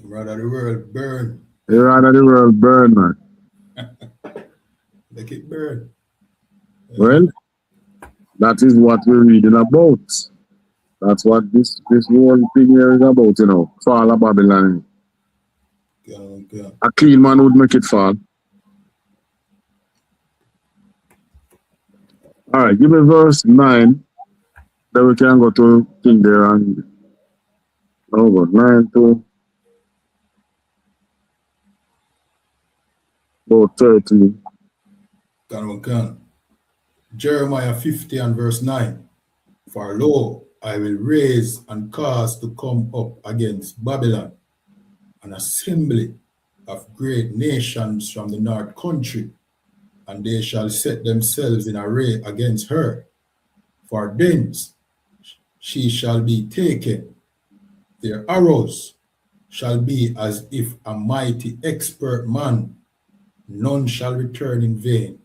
Rather the world burn. Rather the world burn, man. Make it burn. Well, that is what we're reading about. That's what this whole thing here is about, you know. Fall of Babylon. Yeah. A clean man would make it fall. All right, give me verse 9. Then we can go to King there and over 9 to about 13. Jeremiah 50 and verse 9. For lo, I will raise and cause to come up against Babylon an assembly of great nations from the north country, and they shall set themselves in array against her. For thence she shall be taken. Their arrows shall be as if a mighty expert man. None shall return in vain.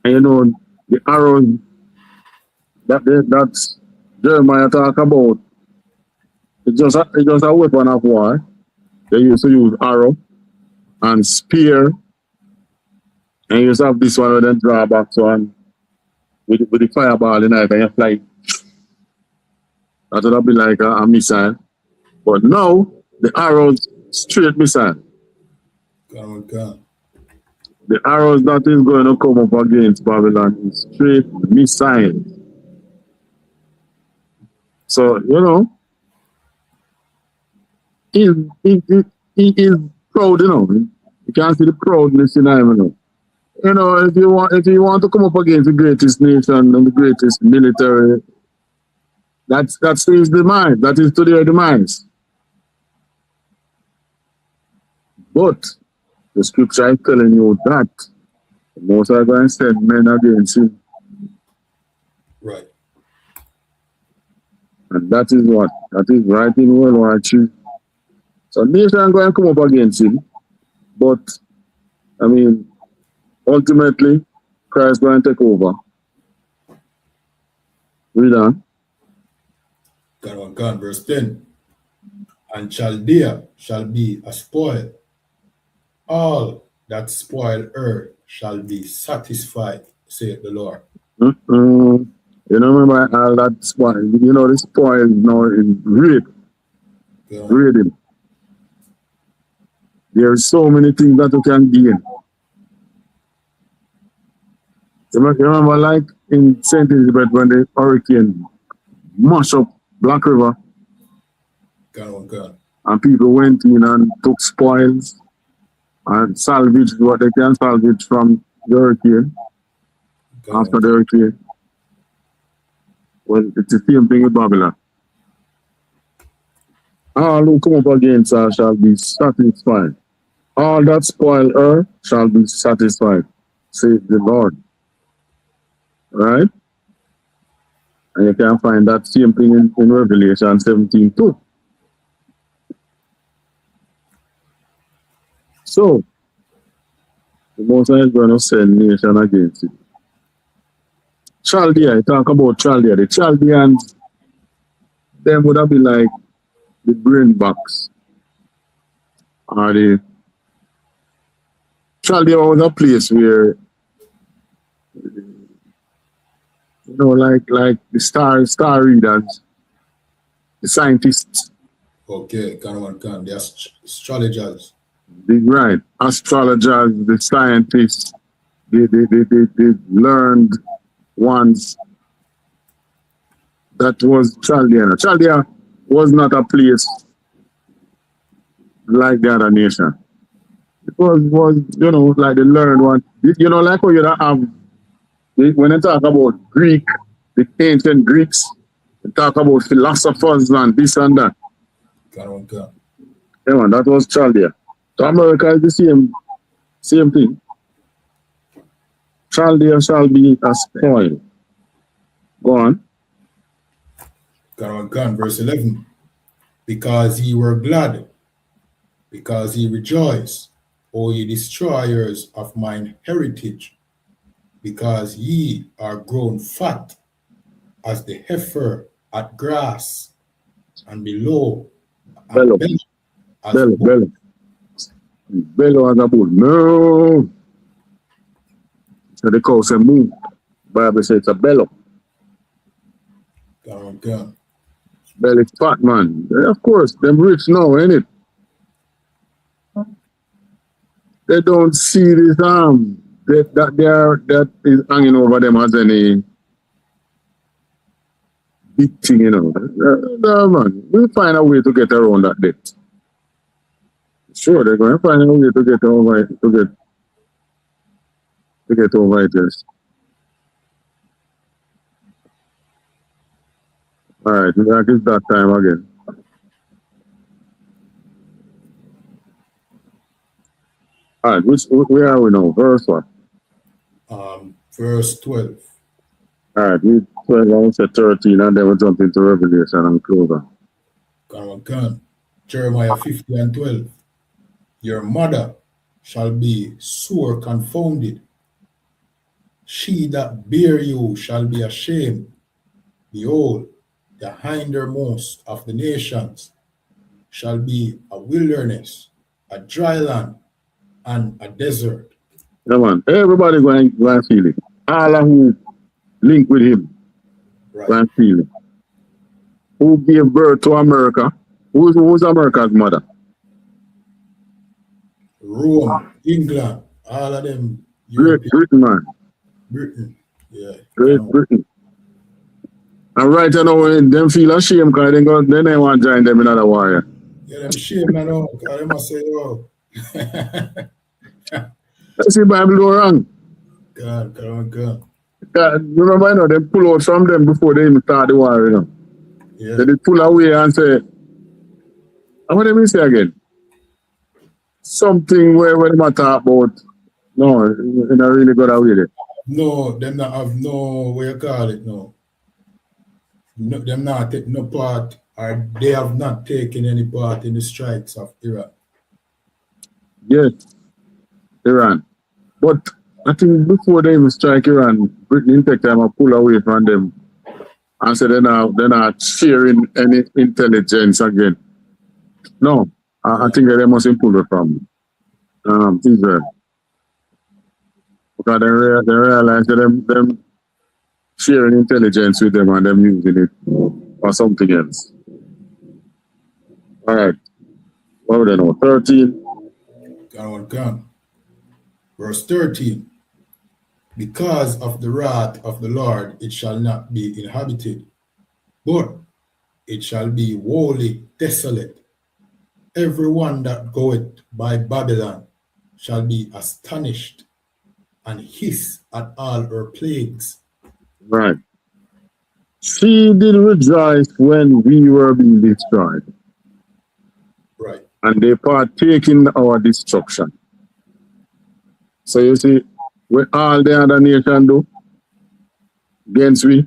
And you know, the arrows that's Jeremiah talk about, it's just a weapon of war. They used to use arrow and spear, and you just have this one with them draw back one with the fireball in it and you fly. That would be like a missile. But now the arrows straight missile. God. The arrows that is going to come up against Babylon is straight missile. So, you know, he is proud, you know. You can see the proudness in him, you know. You know, if you want to come up against the greatest nation and the greatest military, that's his demise. That is to their demise. But the scripture is telling you that the Most High going to send men against him. Right. And that is what? That is right in World War II. So nation are going to come up against him. But, I mean, ultimately, Christ is going to take over. Read on. God, verse 10. And Chaldea shall be a spoil. All that spoil earth shall be satisfied, saith the Lord. You know, remember all that spoil. You know, the spoil now is rape. Raiding. There are so many things that you can gain. You remember, like in St. Elizabeth, when the hurricane mashed up Black River, God. and people went in and took spoils and salvaged what they can salvage from the hurricane, after the hurricane. Well, it's the same thing with Babylon. All who come up against her shall be satisfied. All that spoil her shall be satisfied, saith the Lord. Right? And you can find that same thing in Revelation 17 too. So, the Most High is going to send nation against it. Chaldea, I talk about Chaldea. The Chaldeans, them would have been like the brain box Chaldea was a place where, like the star readers, the scientists, Okay, the astrologers. right, astrologers, the scientists, the learned ones. That was Chaldea. Chaldea was not a place like the other nation. It was like the learned one. Like how you have, when they talk about Greek, the ancient Greeks, they talk about philosophers and this and that. Yeah, man, that was Chaldea. So America is the same thing. Chaldea shall be a spoil. Go on. Verse 11. Because ye were glad, because ye rejoice, O ye destroyers of mine heritage, because ye are grown fat as the heifer at grass, and below Bellow. Bellow as a bull. No. So the cow say move. Bible says it's a bellow. Belly fat, man. Of course, them rich now, ain't it? They don't see this that is hanging over them as any big thing, No, man. We'll find a way to get around that debt. Sure, they're going to find a way to get over it, to get over it, yes. All right, it's that time again. All right, where are we now? Verse what? Verse 12. All right, we 12, I say 13, and then we jump into Revelation and closer. Jeremiah 50 and 12. Your mother shall be sore confounded. She that bare you shall be ashamed. Behold, the hindermost of the nations shall be a wilderness, a dry land, and a desert. Yeah, man. Everybody going to feel it. All of who link with him going to feel it. Who gave birth to America? Who's America's mother? Rome, England, all of them. Great Britain, man. Britain, yeah. Great Britain. And right now, them feel ashamed because they don't want to join them in another war. Yeah, them shame now, because they must say, oh. Let's see, Bible go wrong. God. Remember, they pull out from them before they even start the war, Yeah. They pull away and say, what do they say again? Something where they talk about, no, they're not really good away there. No, them not have no, what you call it, no. Them not take no part, or they have not taken any part in the strikes of Iraq. Yes, Iran. But I think before they even strike Iran, Britain take time and pull away from them and say they're not sharing any intelligence again. No, I think they must pull it from Israel. Because they realize that them sharing intelligence with them and them using it for something else. All right. What would I know? 13. Come. Verse 13. Because of the wrath of the Lord, it shall not be inhabited, but it shall be wholly desolate. Everyone that goeth by Babylon shall be astonished and hiss at all her plagues. Right. She did rejoice when we were being destroyed. Right. And they partake in our destruction. So you see, what all the other nations do against we,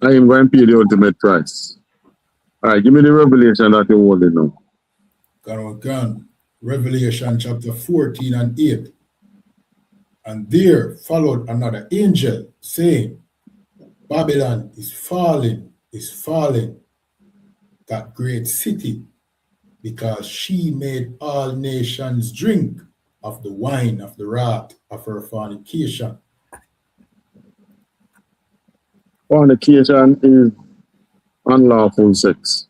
I am going to pay the ultimate price. All right, give me the revelation that you're holding now. Revelation chapter 14 and 8. And there followed another angel, saying, Babylon is falling, that great city, because she made all nations drink of the wine of the wrath of her fornication. Fornication is unlawful sex.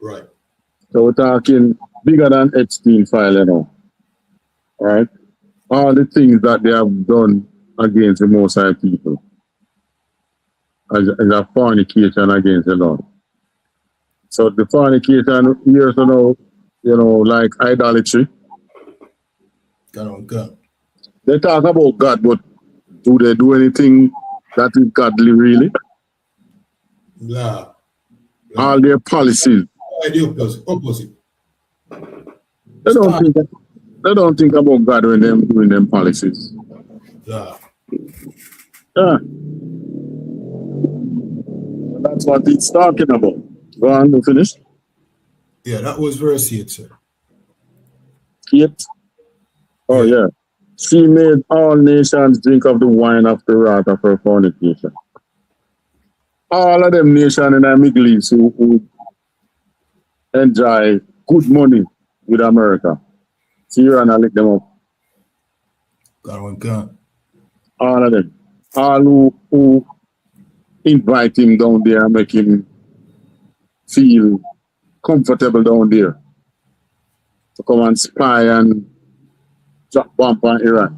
Right. So we're talking bigger than Epstein file, you know. Right? All the things that they have done against the Most High people as a fornication against the Lord. So the fornication here, you know, like idolatry. They talk about God, but do they do anything that is godly really? Blah. All their policies. The opposite. They don't think about God when they're doing them policies. Blah. Yeah. That's what it's talking about. Go on, you finish? Yeah, that was verse 8, sir. 8? Oh, yeah. She made all nations drink of the wine of the wrath of her fornication. All of them nations in the Middle East who enjoy good money with America. See, you're gonna lick them up. All of them. All who invite him down there and make him feel comfortable down there to come and spy and drop bomb on Iran.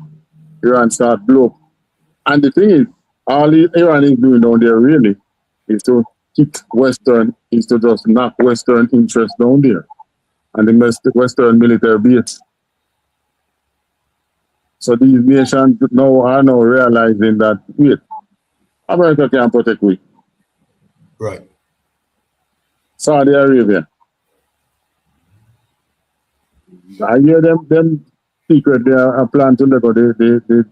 Iran start blow. And the thing is, all Iran is doing down there really is to hit Western, is to just knock Western interest down there and the Western military base. So these nations now are now realizing that, wait, America can protect we. Right. Saudi Arabia. I hear them secret they are planning to let go the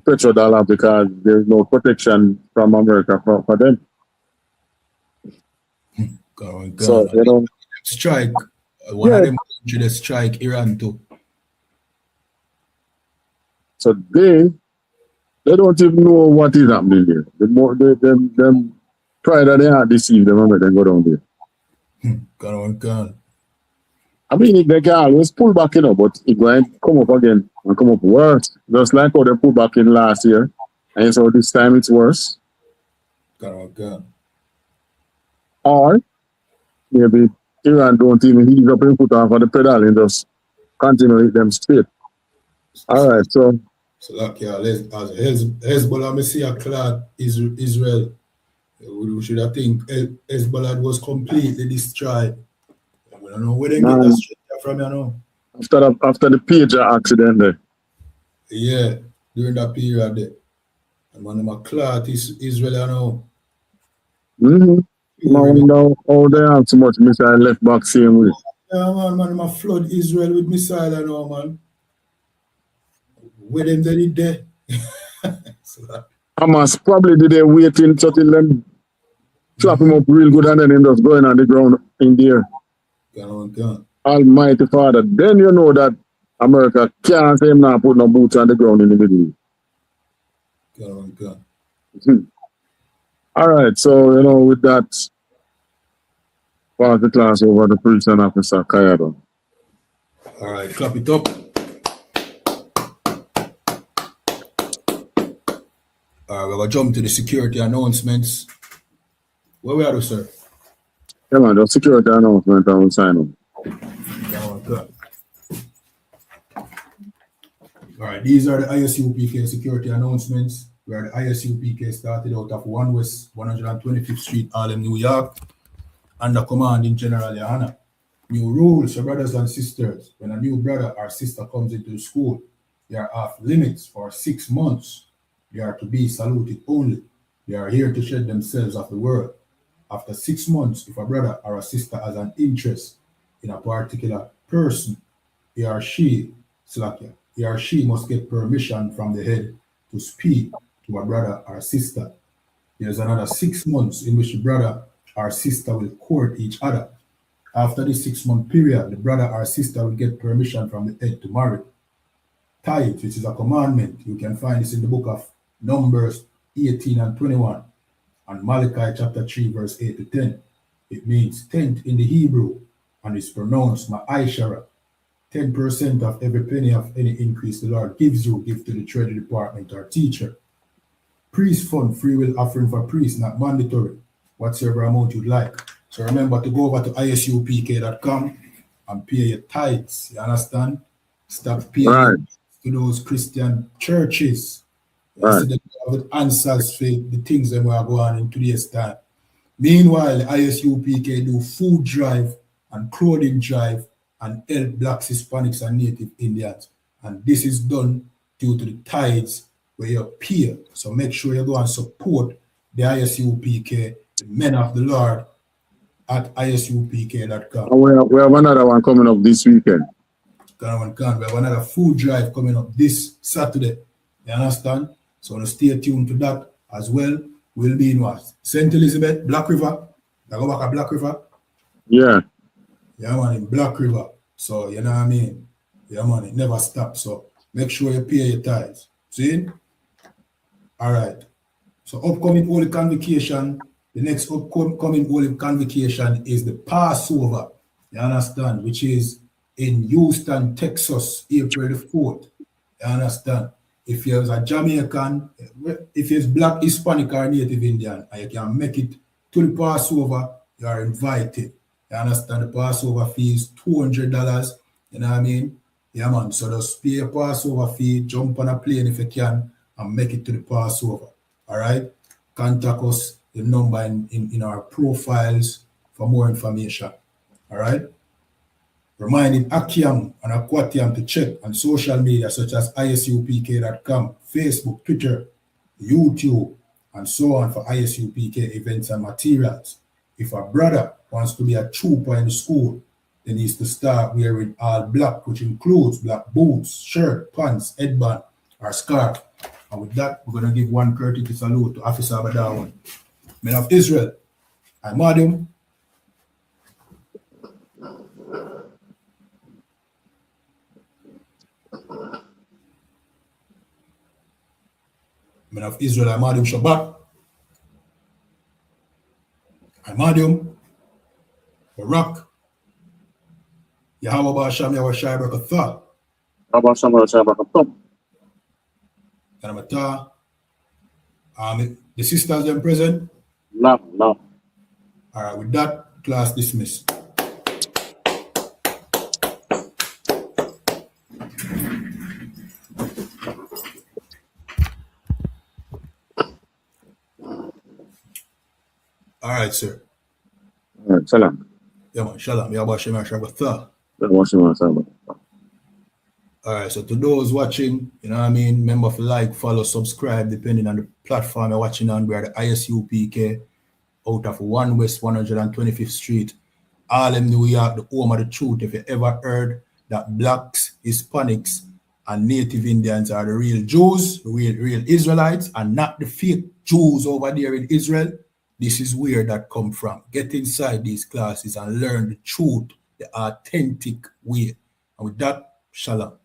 petrodollar because there's no protection from America for them. So, you know, strike. One of them countries strike Iran too. So they don't even know what is happening there. The more them try that they are deceived them and make them go down there. I mean, they can always pull back, you know, but it going to come up again and come up worse. Just like how they pulled back in last year. And so this time it's worse. Or maybe Iran don't even ease up and put off on the pedal and just continue with them straight. All right, so like, yeah, as Hezbollah, I see a clot Israel. We should have think Hezbollah was completely destroyed. We don't know where they get that straight from, you know. After the pager accident there. Yeah, during that period there. And one of my clot is Israel, you know. Now how they have so much missile left back same way. Yeah, man, I flood Israel with missile, you know, man. Where them did there? Hamas probably did they waiting until them trap him up real good and then him just going on the ground in there. Almighty Father. Then you know that America can't say him now put no boots on the ground in the Middle East. All right, so you know with that, pass the class over to Prison Officer Kayado. All right, clap it up. All right, we're going to jump to the security announcements. Where we are, sir? Yeah, man, the security announcement I will sign up. All right, these are the ISUPK security announcements, where the ISUPK started out of 1 West 125th Street, Harlem, New York, under commanding General YAHANNA. New rules for brothers and sisters. When a new brother or sister comes into the school, they are off limits for 6 months. They are to be saluted only. They are here to shed themselves of the world. After 6 months, if a brother or a sister has an interest in a particular person, he or she must get permission from the head to speak to a brother or sister. There's another 6 months in which the brother or sister will court each other. After this 6 month period, the brother or sister will get permission from the head to marry. Tithe, which is a commandment, you can find this in the book of Numbers 18 and 21 and Malachi chapter 3 verse 8 to 10. It means tenth in the Hebrew, and it's pronounced Ma'aishara. 10% of every penny of any increase the Lord gives you, give to the Treasury Department or teacher. Priest fund, free will offering for priests, not mandatory. Whatsoever amount you'd like. So remember to go over to ISUPK.com and pay your tithes. You understand? Stop paying to those Christian churches. You see, they have answers for the things that we are going on in today's time. Meanwhile, the ISUPK do food drive and clothing drive and help blacks, Hispanics, and Native Indians. And this is done due to the tithes where you pay. So make sure you go and support the ISUPK, the men of the Lord, at ISUPK.com. And we have another one coming up this weekend. We have another food drive coming up this Saturday. You understand? So stay tuned to that as well. We'll be in what? St. Elizabeth, Black River. I go back at Black River. Yeah. Yeah, man, in Black River. So, you know what I mean? Yeah, man, it never stops. So, make sure you pay your tithes. See? All right. So, upcoming Holy Convocation, the next upcoming Holy Convocation is the Passover. You understand? Which is in Houston, Texas, April the 4th. You understand? If you're a Jamaican, if you're Black, Hispanic, or Native Indian, and you can make it to the Passover, you are invited. You understand? The Passover fee is $200. You know what I mean? Yeah, man. So just pay a Passover fee, jump on a plane if you can, and make it to the Passover. All right? Contact us, the number in our profiles for more information. All right? Reminding Akiam and Akwatiam to check on social media such as ISUPK.com, Facebook, Twitter, YouTube, and so on for ISUPK events and materials. If a brother wants to be a trooper in the school, then he's to start wearing all black, which includes black boots, shirt, pants, headband, or scarf. And with that, we're going to give one courtesy salute to Officer Badawan. Men of Israel, I madam. Men of Israel, I madam Shabbat. I madam Barak. Yahweh Basham Yahweh Shai Barakatha. Abba Sama Shai Barakatha. Kanamata. The sisters them present? No. All right, with that, class dismissed. All right, sir. All right, Salam. Yeah, man. Shalom. Yahweh Shem Shabbat. All right, so to those watching, you know what I mean, remember to like, follow, subscribe, depending on the platform you're watching on. We are the ISUPK out of 1 West 125th Street, Harlem, New York, the home of the truth. If you ever heard that blacks, Hispanics, and Native Indians are the real Jews, the real Israelites, and not the fake Jews over there in Israel, this is where that come from. Get inside these classes and learn the truth, the authentic way. And with that, shalom.